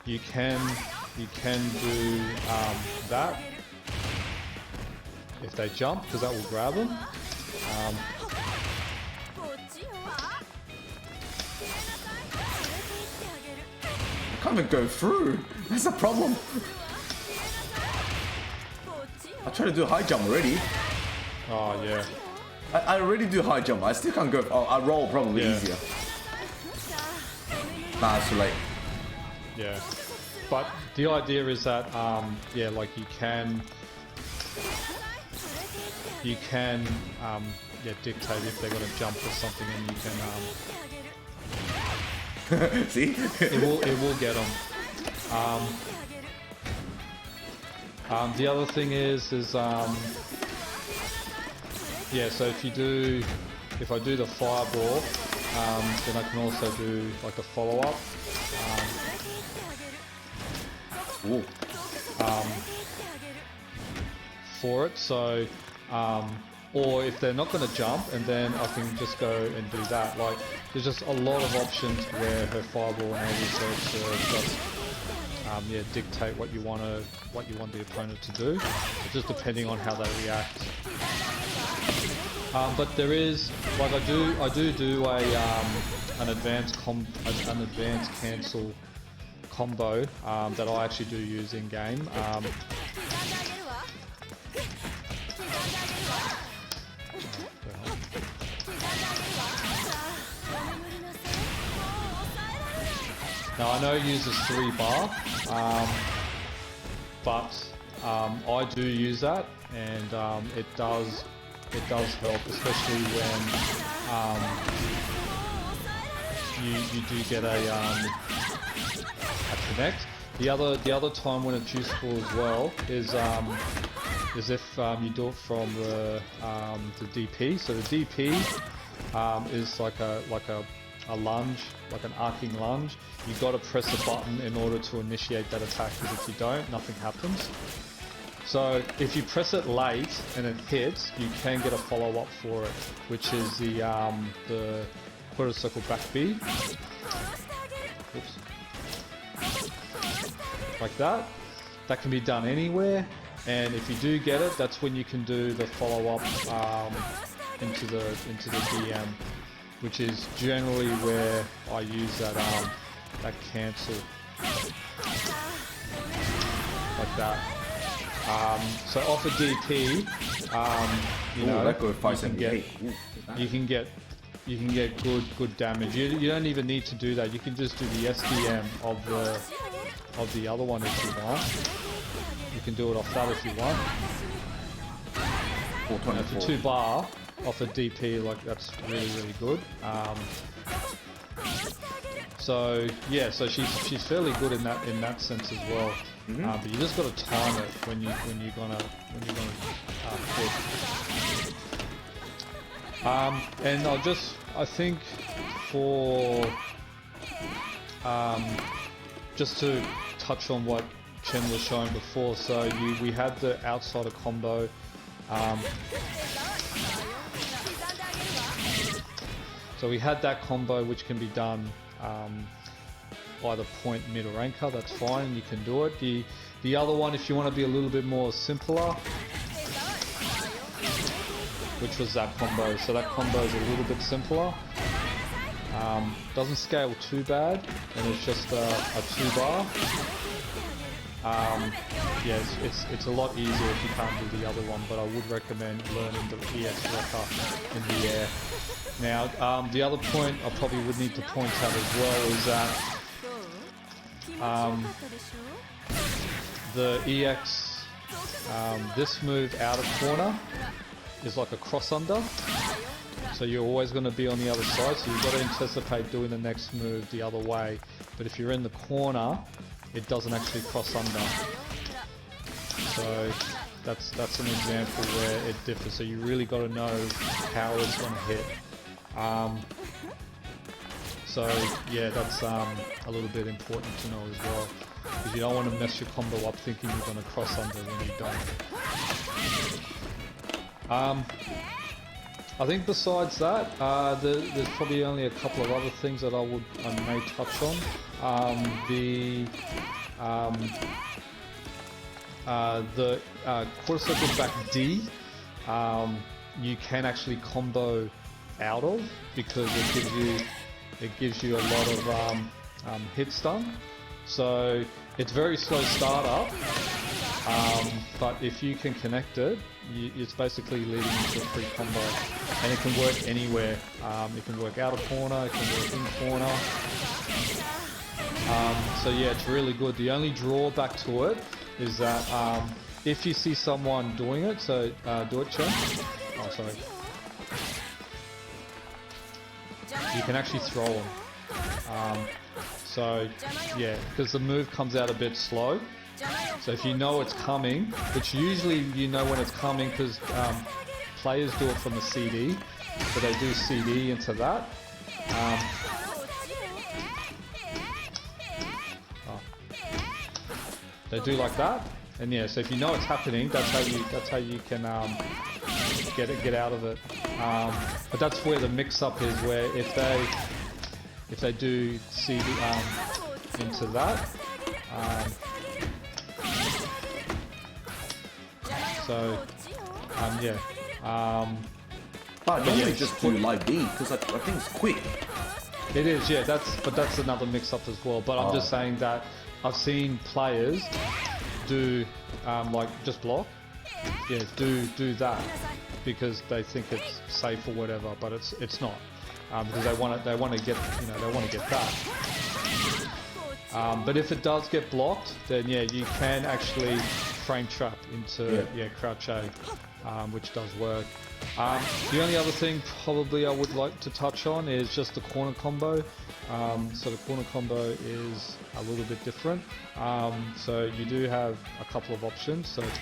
you can do that if they jump, because that will grab them. I can't even go through. That's a problem. I tried to do a high jump already. Oh yeah. I already do high jump. I still can't go. Oh, I roll probably easier. Nah, it's too late. Yeah. But the idea is that, yeah, like you can yeah, dictate if they're gonna jump or something, and you can see, it will get them. The other thing is yeah, so if I do the fireball, then I can also do like a follow-up. For it, so or if they're not going to jump, and then I can just go and do that. Like, there's just a lot of options where her fireball enables her to just yeah, dictate what you want the opponent to do, just depending on how they react. But there is, like, I do an advanced cancel combo that I actually do use in game. Now I know it uses 3 bar, but I do use that, and it does help, especially when you do get a connect. The other time when it's useful as well is if you do it from the DP. So the DP is like a lunge, like an arcing lunge. You got to press a button in order to initiate that attack, because if you don't, nothing happens. So if you press it late and it hits, you can get a follow-up for it, which is the quarter circle back B. Oops. Like that. That can be done anywhere, and if you do get it, that's when you can do the follow-up into the DM, which is generally where I use that cancel like that. So off a DP, you know, that goes 578. you can get good damage. You don't even need to do that. You can just do the SDM of the other one if you want. You can do it off that if you want. And for 2 bar off a DP, like that's really good. So yeah, so she's fairly good in that sense as well. But you just got to time it when you're gonna hit. And I think for just to touch on what Chen was showing before, so we had the outsider combo. So we had that combo which can be done by the point, mid or anchor. That's fine, you can do it. The other one, if you want to be a little bit more simpler, which was that combo. So that combo is a little bit simpler. Doesn't scale too bad, and it's just a 2 bar. Yeah, it's a lot easier if you can't do the other one, but I would recommend learning the EX wrecker in the air. Now, the other point I probably would need to point out as well is that the EX, this move out of corner is like a cross under, so you're always going to be on the other side, so you've got to anticipate doing the next move the other way. But if you're in the corner, it doesn't actually cross under. So that's an example where it differs. So you really got to know how it's going to hit. So yeah, that's a little bit important to know as well, because you don't want to mess your combo up thinking you're going to cross under when you don't. I think besides that, there's probably only a couple of other things that I may touch on. The quarter circle back D, you can actually combo out of, because it gives you a lot of hit stun. So it's very slow startup, but if you can connect it, it's basically leading into a free combo, and it can work anywhere. It can work out of corner, it can work in corner. So yeah, it's really good. The only drawback to it is that if you see someone doing it, so do it, Chen. Oh, sorry. You can actually throw them. So yeah, because the move comes out a bit slow. So if you know it's coming, which usually you know when it's coming because players do it from the CD, so they do CD into that. They do like that, and yeah. So if you know it's happening, that's how you can get out of it. But that's where the mix-up is, where if they do CD into that. So, yeah. But normally just do live D, because I think it's quick. It is, yeah. That's another mix-up as well. But I'm just saying that I've seen players do like just block, yeah, do that because they think it's safe or whatever, but it's not, because they want to get that. But if it does get blocked, then yeah, you can actually frame trap into crouch A, which does work. The only other thing probably I would like to touch on is just the corner combo. So the corner combo is a little bit different. So you do have a couple of options. So if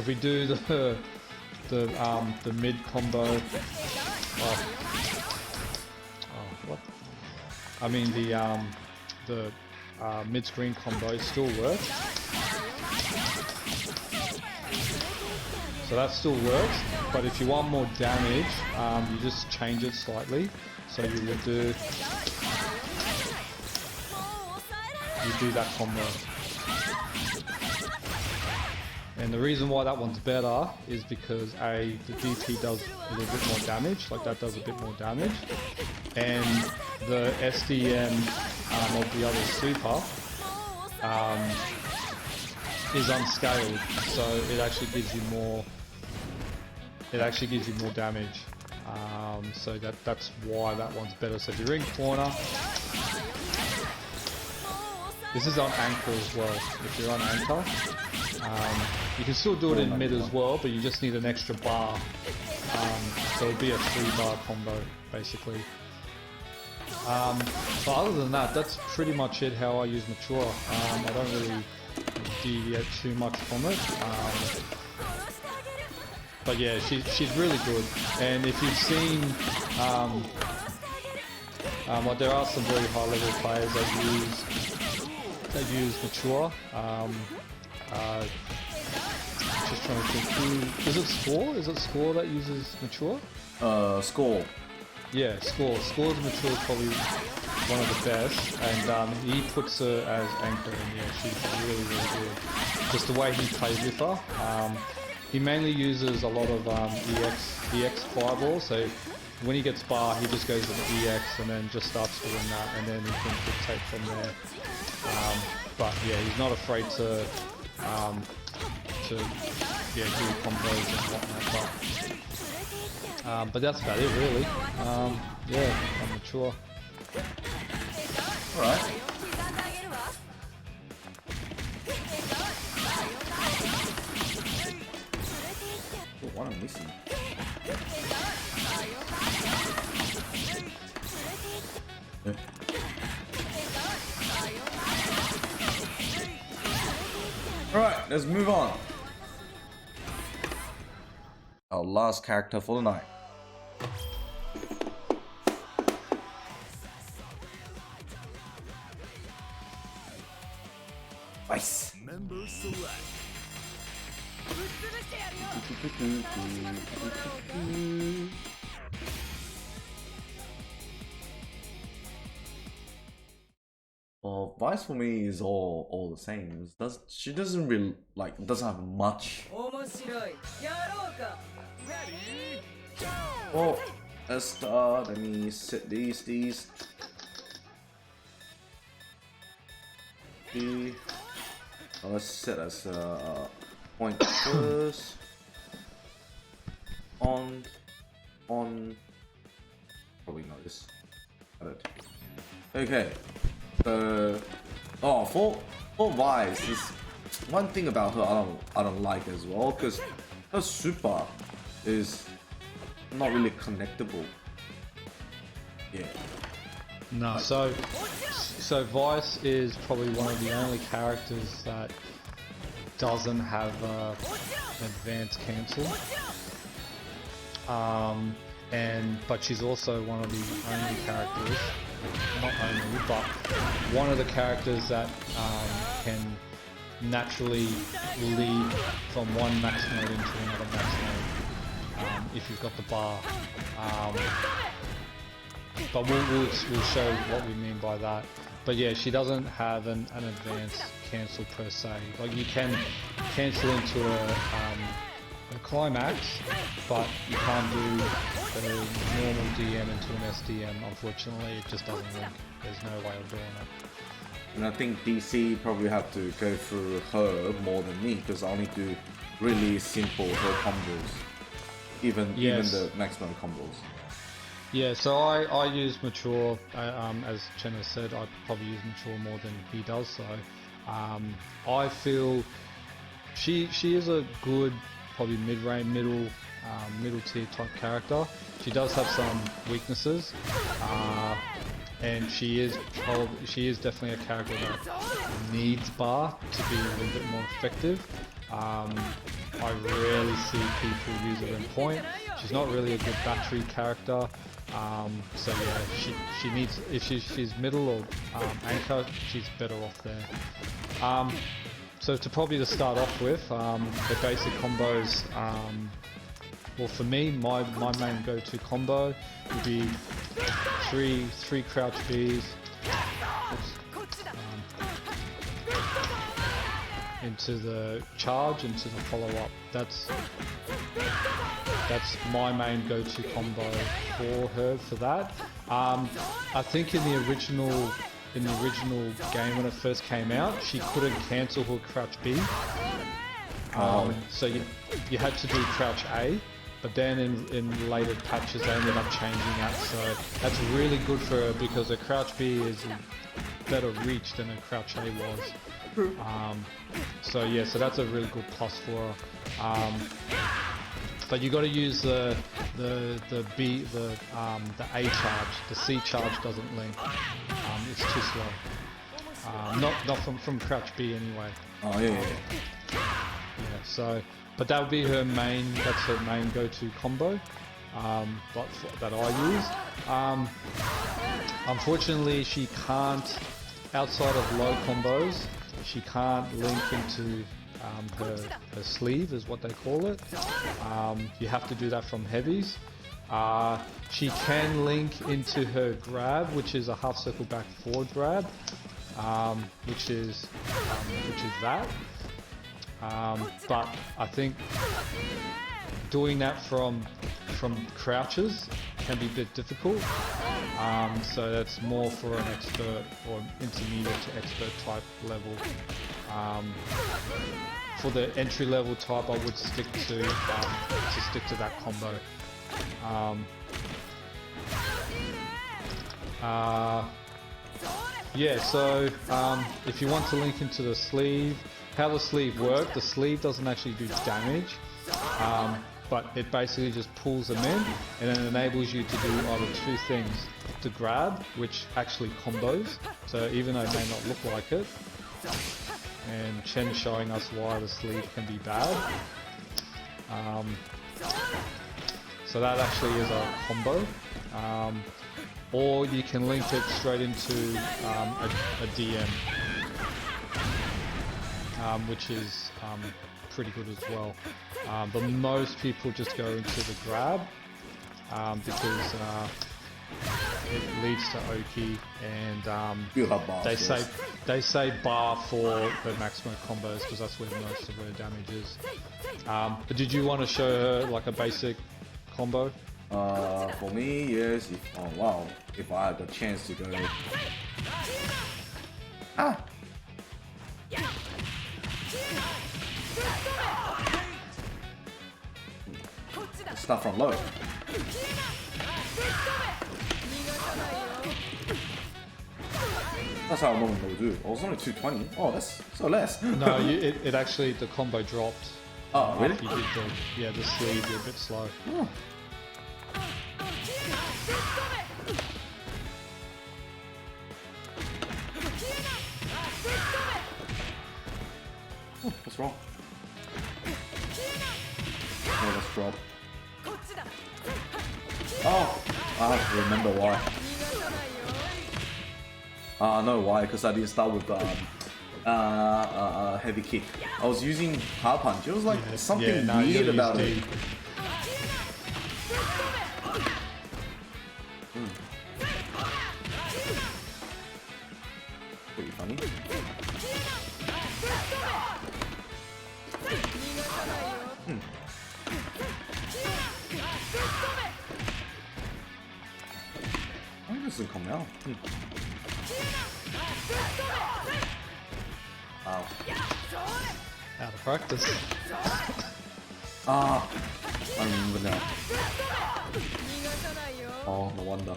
we do the mid combo, what? I mean the mid screen combo still works. So that still works, but if you want more damage, you just change it slightly. So you would do that combo. And the reason why that one's better is because A, the DP does a little bit more damage, like that does a bit more damage, and the SDM of the other super is unscaled, so it actually gives you more. It actually gives you more damage. So that's why that one's better. So if you're in corner, this is on anchor as well. If you're on anchor, you can still do it in mid as well, but you just need an extra bar. So it'll be a 3-bar combo basically. But other than that, that's pretty much it how I use Mature. I don't really deviate too much from it. But yeah, she's really good. And if you've seen, well, there are some very high level players that use Mature. Just trying to think who, is it Score? Is it Score that uses Mature? Score. Yeah, Score's Mature is probably one of the best, and he puts her as anchor, and yeah, she's really, really good. Just the way he plays with her. He mainly uses a lot of EX fireballs, so when he gets bar, he just goes to the EX and then just starts doing that, and then he can dictate from there. But yeah, he's not afraid to do combos and whatnot. But that's about it, really. Yeah, I'm Mature. All right. What am I missing? Alright, let's move on. Our last character for the night. Nice. Member select. Well, Vice for me is all the same. She doesn't really doesn't have much. Well, let's start. Let me set these. Let's set as point first. On. Probably not this. Okay. For Vice, is one thing about her I don't like as well, because her super is not really connectable. Yeah. No, so Vice is probably one of the only characters that doesn't have an advanced cancel. But she's also one of the only characters, not only, but one of the characters that can naturally lead from one max mode into another max mode if you've got the bar. But we'll show what we mean by that. But yeah, she doesn't have an advanced cancel per se. Like, you can cancel into a climax, but you can't do the normal DM into an SDM. Unfortunately, it just doesn't work. There's no way of doing it. And I think DC probably have to go through her more than me, because I only do really simple her combos, even the maximum combos. Yeah, so I use Mature, as Chen has said, I probably use Mature more than he does, so I feel she is a good, probably mid-range, middle tier type character. She does have some weaknesses, and she is definitely a character that needs bar to be a little bit more effective. I rarely see people use her in point. She's not really a good battery character. So yeah, she needs, if she's middle or anchor, she's better off there. So to start off with, the basic combos, well, for me, my main go-to combo would be three crouch Bs. into the charge, into the follow-up. That's my main go-to combo for her for that. I think in the original game when it first came out, she couldn't cancel her crouch B. So you had to do crouch A, but then in later patches they ended up changing that. So that's really good for her because her crouch B is better reach than her crouch A was. So yeah, so that's a really good plus for her. But you got to use the A charge. The C charge doesn't link. It's too slow. Not from crouch B anyway. Oh yeah. Yeah. So, but that would be her main. That's her main go-to combo. That I use. Unfortunately, she can't. Outside of low combos, she can't link into her sleeve, is what they call it. You have to do that from heavies. She can link into her grab, which is a half circle back forward grab, which is that. But I think doing that from crouches can be a bit difficult. So that's more for an expert or intermediate to expert type level. For the entry level type, I would stick to that combo. Yeah, so if you want to link into the sleeve, how the sleeve works, the sleeve doesn't actually do damage, but it basically just pulls them in and then enables you to do either two things. To grab, which actually combos, so even though it may not look like it, and Chen's showing us why the sleeve can be bad. So that actually is a combo. Or you can link it straight into a DM, which is pretty good as well. But most people just go into the grab because it leads to Oki, and they say bar for the maximum combos because that's where most of her damage is. But did you want to show her like a basic combo? For me, yes. If I had the chance to go. Start from low. That's how I normally would do it. Oh, it's only 220. Oh, that's so less. No, it actually, the combo dropped. Oh, really? You did the sleeve, you're a bit slow. Oh. Oh, what's wrong? Oh, let's drop. Oh, I have to remember why. I know why, because I didn't start with heavy kick. I was using hard punch. It was like something weird about it. Pretty funny. Why doesn't come out? Ow. Out of practice. I remember now. Oh, no wonder.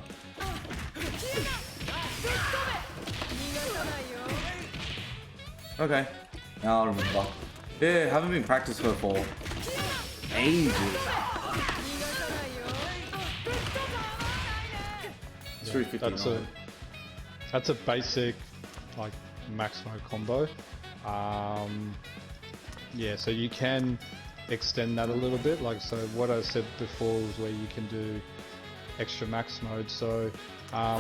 Okay, now I remember. Yeah, haven't been practicing her for ages. Yeah, that's a basic like Maximo combo. Yeah, so you can extend that a little bit. Like so, what I said before was where you can do extra max mode. So, oh,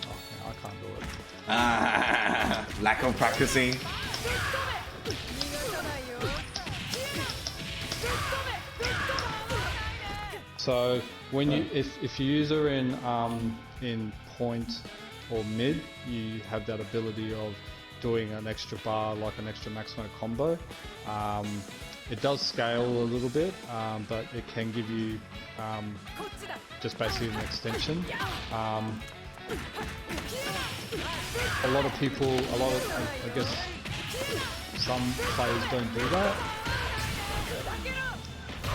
no, I can't do it. Lack of practicing. So when you if you use her in point or mid, you have that ability of doing an extra bar, like an extra maximum combo. It does scale a little bit, but it can give you just basically an extension. A lot of people, I guess some players don't do that.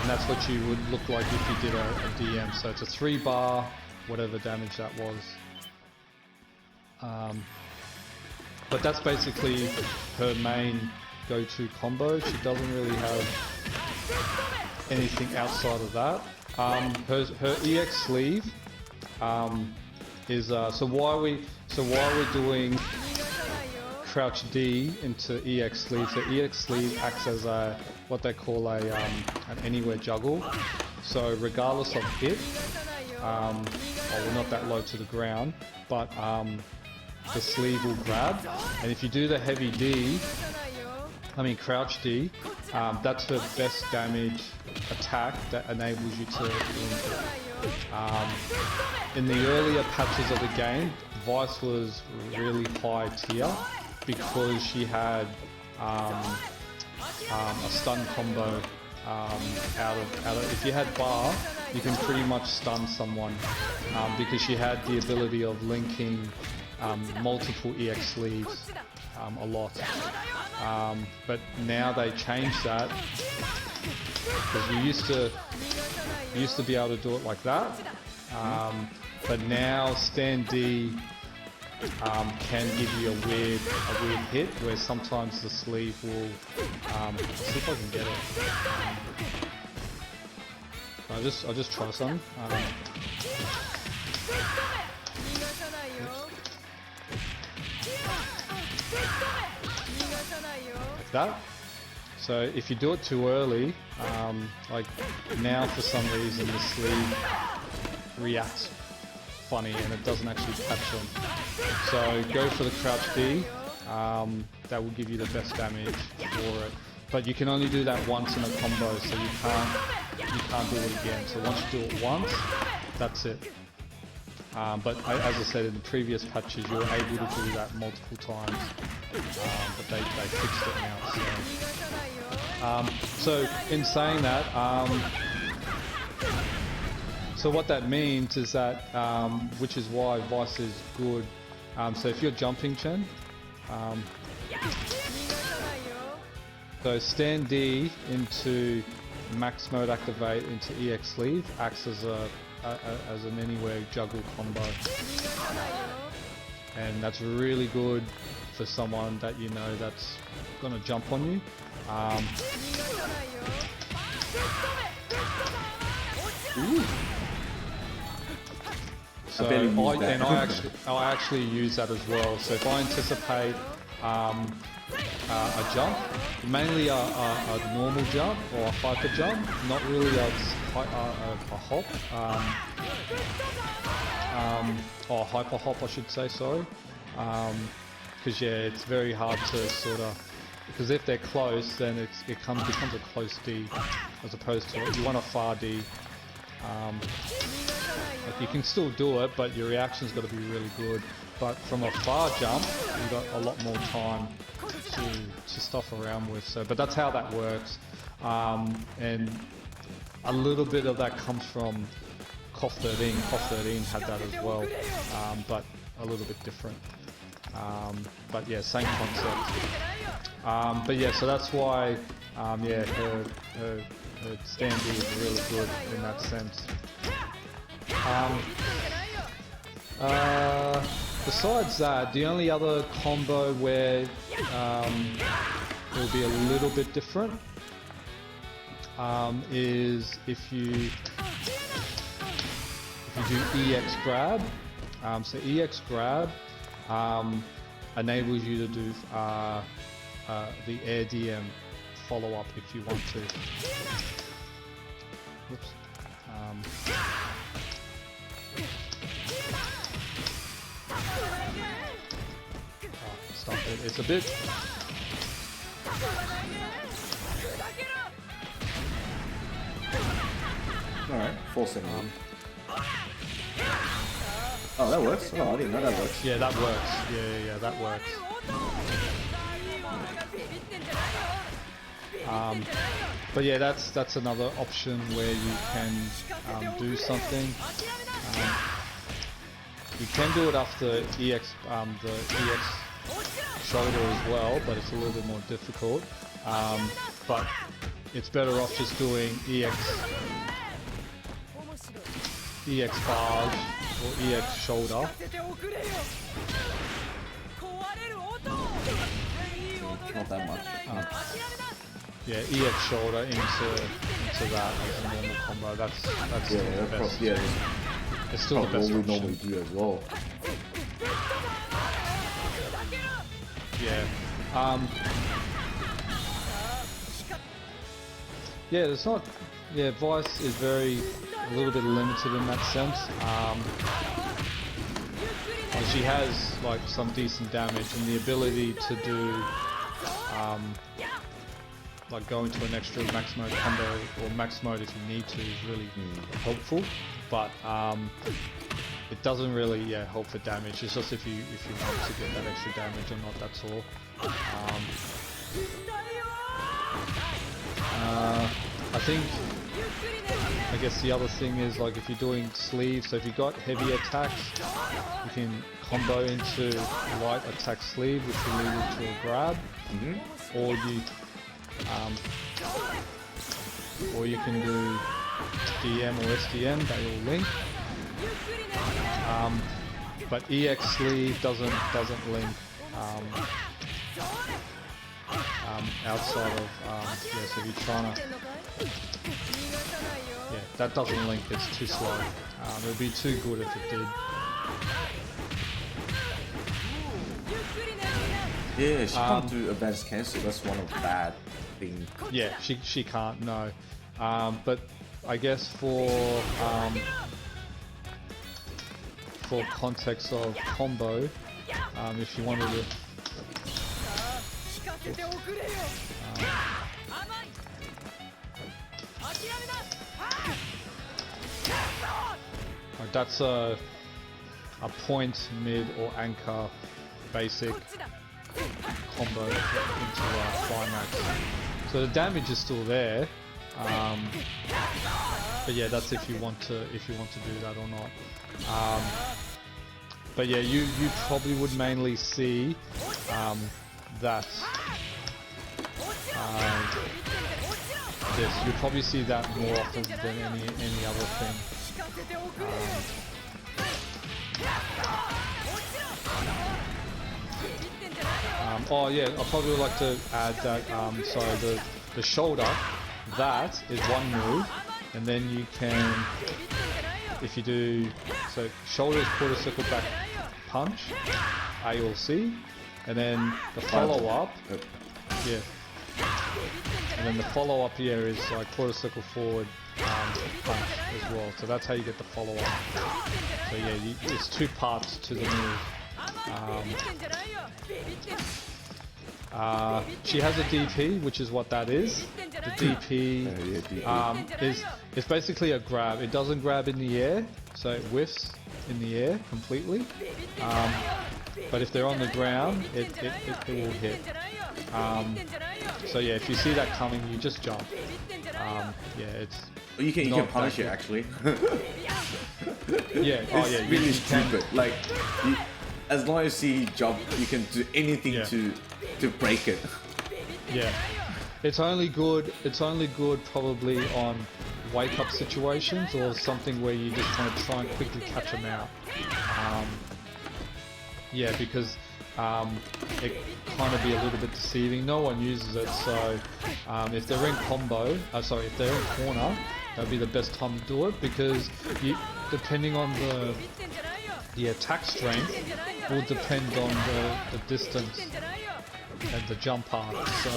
And that's what you would look like if you did a DM. So it's a 3 bar, whatever damage that was. But that's basically her main go-to combo. She doesn't really have anything outside of that. Her EX sleeve is so why we're doing crouch D into EX sleeve. So EX sleeve acts as a what they call an anywhere juggle. So regardless of hit, well, we're not that low to the ground, but the sleeve will grab, and if you do the heavy D, crouch D, that's her best damage attack that enables you to link it. In the earlier patches of the game, Vice was really high tier because she had a stun combo out of if you had bar, you can pretty much stun someone because she had the ability of linking multiple EX sleeves a lot. But now they changed that because you used to be able to do it like that, but now stand D can give you a weird hit where sometimes the sleeve will see if I can get it. I'll just try some. Like that. So if you do it too early, like now for some reason the sleeve reacts funny and it doesn't actually catch them. So go for the crouch D, that will give you the best damage for it. But you can only do that once in a combo, so you can't do it again. So once you do it once, that's it. But as I said in the previous patches, you were able to do that multiple times, but they fixed it now. So in saying that, so what that means is that, which is why Vice is good. So if you're jumping, Chen, so stand D into max mode activate into EX sleeve acts as an anywhere juggle combo, and that's really good for someone that you know that's gonna jump on you. Ooh. So I actually use that as well. So if I anticipate a jump, mainly a normal jump or a hyper jump, not really a hop, or a hyper hop I should say, sorry. Because yeah, it's very hard to sort of, because if they're close, then it becomes a close D, as opposed to you want a far D. Like you can still do it, but your reaction's got to be really good. But from a far jump, you've got a lot more time to stuff around with. So, but that's how that works, and a little bit of that comes from KOF 13. KOF 13 had that as well, but a little bit different. But yeah, same concept. But yeah, so that's why, yeah, her stand D is really good in that sense. Besides that, the only other combo where it will be a little bit different is if you do EX grab. So EX grab enables you to do the air DM follow up if you want to. Whoops. Stop it. It's a bit. Alright, 4 seconds. Oh, that works? Oh, I didn't know that works. Yeah, that works. Yeah, that works. But yeah, that's another option where you can do something. You can do it after the EX shoulder as well, but it's a little bit more difficult. But it's better off just doing EX barge or EX shoulder. Not that much. Yeah, EX shoulder into that as a normal combo. That's still the best. It's still the best what we option. normally do as well. Yeah. Yeah, it's not. Yeah, Vice is a little bit limited in that sense. She has like some decent damage and the ability to do like go into an extra max mode combo or max mode if you need to is really helpful, but it doesn't really help for damage. It's just if you want to get that extra damage or not, that's all. I guess the other thing is like if you're doing sleeve, so if you've got heavy attacks, you can combo into light attack sleeve, which will lead you to a grab, or you can do DM or SDM, they all link. But EX sleeve doesn't link outside of so if you're trying to that doesn't link, it's too slow. It would be too good if it did. Yeah, she can't do advanced cancel, that's one of the bad things. Yeah, she can't, no. But I guess for context of combo, if you wanted to that's a point, mid or anchor basic combo into climax. So the damage is still there, but yeah, that's if you want to do that or not. But yeah, you probably would mainly see that. This you'll probably see that more often than any other thing. Oh yeah, I probably would like to add that. So the shoulder, that is one move, and then you can, if you do shoulder is quarter circle back punch, A or C, and then the follow up, and then the follow up here is like quarter circle forward punch as well. So that's how you get the follow up. So yeah, there's two parts to the move. She has a DP, which is what that is. The DP is basically a grab. It doesn't grab in the air, so it whiffs in the air completely. But if they're on the ground, it will hit. So yeah, if you see that coming, you just jump. It's. You can punish it actually. It's really stupid. Like, as long as you jump, you can do anything to break it. Yeah, it's only good probably on wake up situations or something where you just want to try and quickly catch them out. Because it kind of be a little bit deceiving. No one uses it, so if they're in combo, if they're in corner, that'd be the best time to do it, because depending on the attack strength will depend on the distance and the jump path. So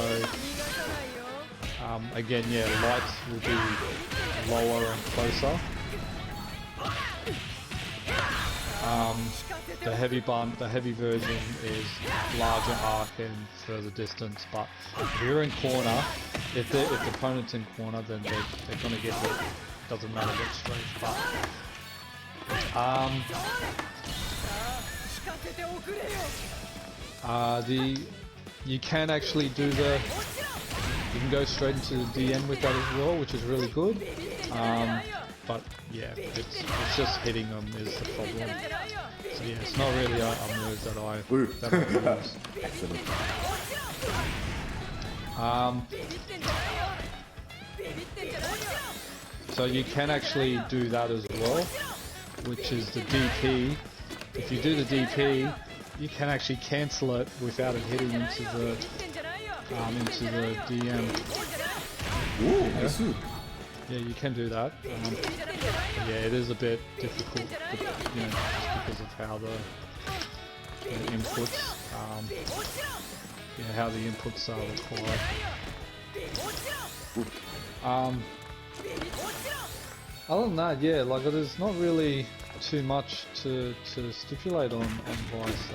again, lights will be lower and closer. The heavy version is larger arc and further distance, but if you're in corner, if the opponent's in corner, then they're gonna get hit. Doesn't matter what strength, but You can actually do the. You can go straight into the DN with that as well, which is really good. But yeah, it's just hitting them is the problem. So yeah, it's not really a move that I use. Excellent. So you can actually do that as well, which is the DP. If you do the DP, you can actually cancel it without it hitting into the DM. Ooh, nice. Yeah, you can do that. Yeah, it is a bit difficult, just because of how the inputs, how the inputs are required. Other than that, yeah, like there's not really too much to stipulate on Vice.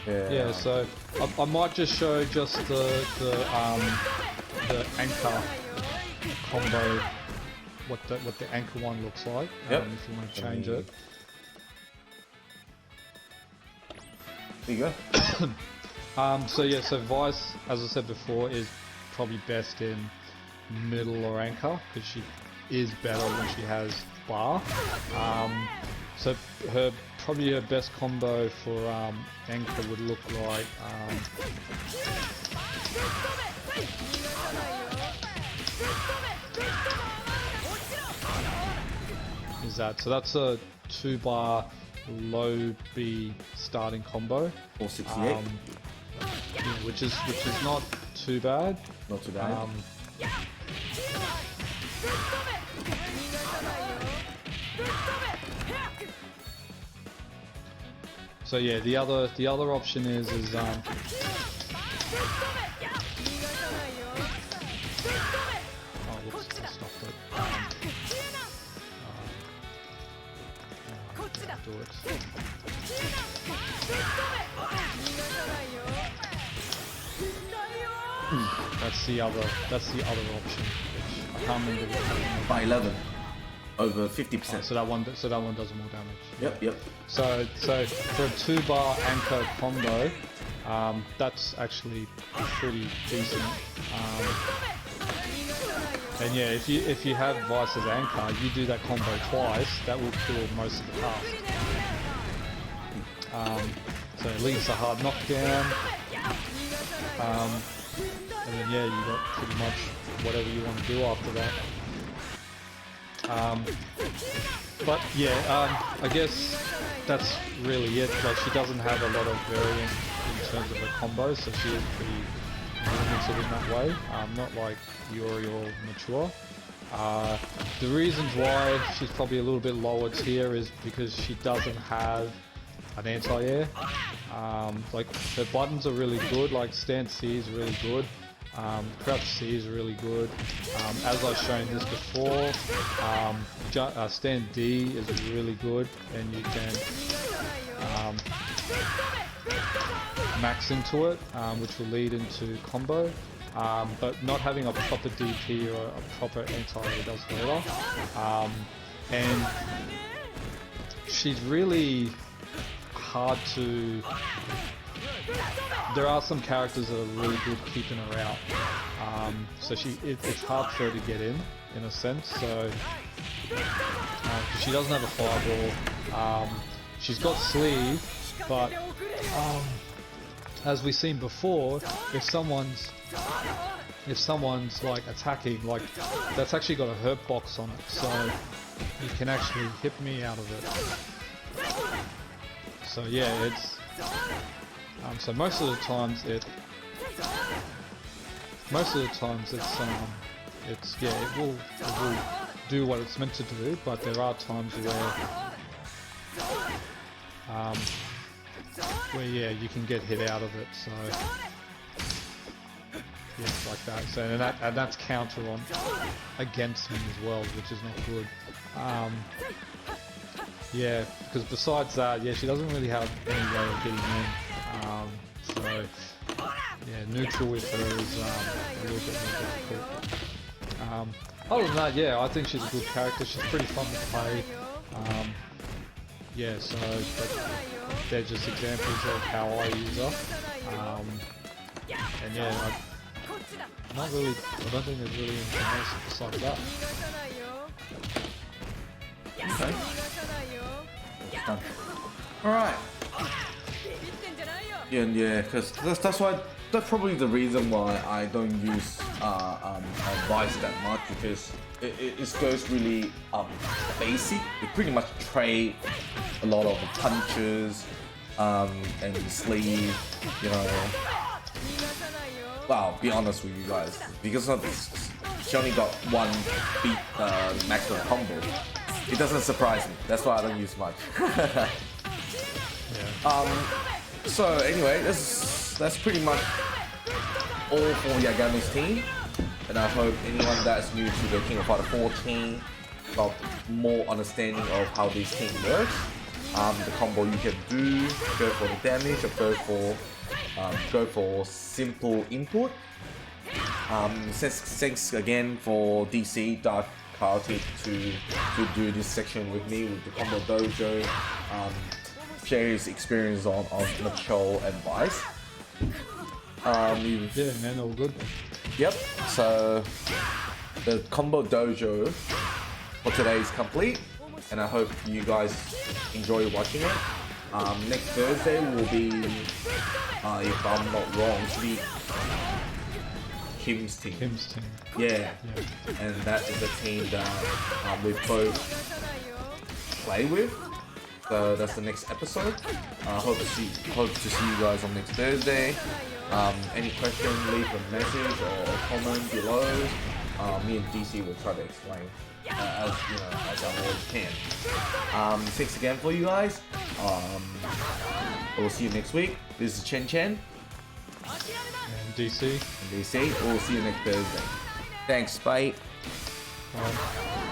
Yeah, so I might just show just the anchor combo, what the anchor one looks like. If you want to change it. There you go. So yeah, so Vice, as I said before, is probably best in middle or anchor because she is better when she has bar. So probably her best combo for anchor would look like is that, so that's a 2-bar low B starting combo. 468. Which is not too bad. Not too bad. So yeah, the other option is oh, whoops, I stopped it. Do it. That's the other option, which I can't remember what By 11. Over 50%. So that one does more damage. Yep. So for a 2-bar anchor combo, that's actually pretty decent. And yeah, if you have Vice as anchor, you do that combo twice, that will kill most of the cast. So at least a hard knockdown. And then yeah, you got pretty much whatever you want to do after that. But yeah, I guess that's really it. Like, she doesn't have a lot of variance in terms of her combos, so she is pretty limited in that way. Not like IORI or Mature. The reasons why she's probably a little bit lower tier is because she doesn't have an anti-air. Like, her buttons are really good, like stand C is really good. Crouch C is really good. As I've shown this before, stand D is really good, and you can max into it, which will lead into combo. But not having a proper DP or a proper anti-air does better. And she's really hard to... There are some characters that are really good keeping her out, so it's hard for her to get in a sense. So because she doesn't have a fireball, she's got sleeve, but as we've seen before, if someone's like attacking, like that's actually got a hurt box on it, so you can actually hit me out of it. So yeah, it's. So most of the times it will do what it's meant to do, but there are times where yeah, you can get hit out of it. So yeah, like that. So and that's counter on against me as well, which is not good. Yeah, because besides that, yeah, she doesn't really have any way of getting in. So yeah, neutral with her is a little bit more difficult. Other than that, yeah, I think she's a good character. She's pretty fun to play. Yeah, so they're just examples of how I use her. And yeah, I don't think there's really anything else besides that. Okay. Done. Alright. Yeah, because that's probably the reason why I don't use Vice that much, because it goes really basic. You pretty much trade a lot of punches and sleeve, you know. Well, be honest with you guys, because she only got one beat maximum combo. It doesn't surprise me. That's why I don't use much. So anyway, that's pretty much all for Yagami's team, and I hope anyone that's new to the King of Fighter 14 got more understanding of how this team works. The combo you can do, go for the damage, or go for simple input. Thanks again for DC Dark Chaotix to do this section with me with the combo dojo. Share his experience on Macho and Vice. Yeah, man, all good. Yep. So the combo dojo for today is complete, and I hope you guys enjoy watching it. Next Thursday will be, if I'm not wrong, to be Kim's team. Yeah. And that is a team that we both play with. So that's the next episode. Hope to see you guys on next Thursday. Any question, leave a message or comment below. Me and DC will try to explain as I always can. Thanks again for you guys. We'll see you next week. This is Chen and DC. We'll see you next Thursday. Thanks. Bye. Bye.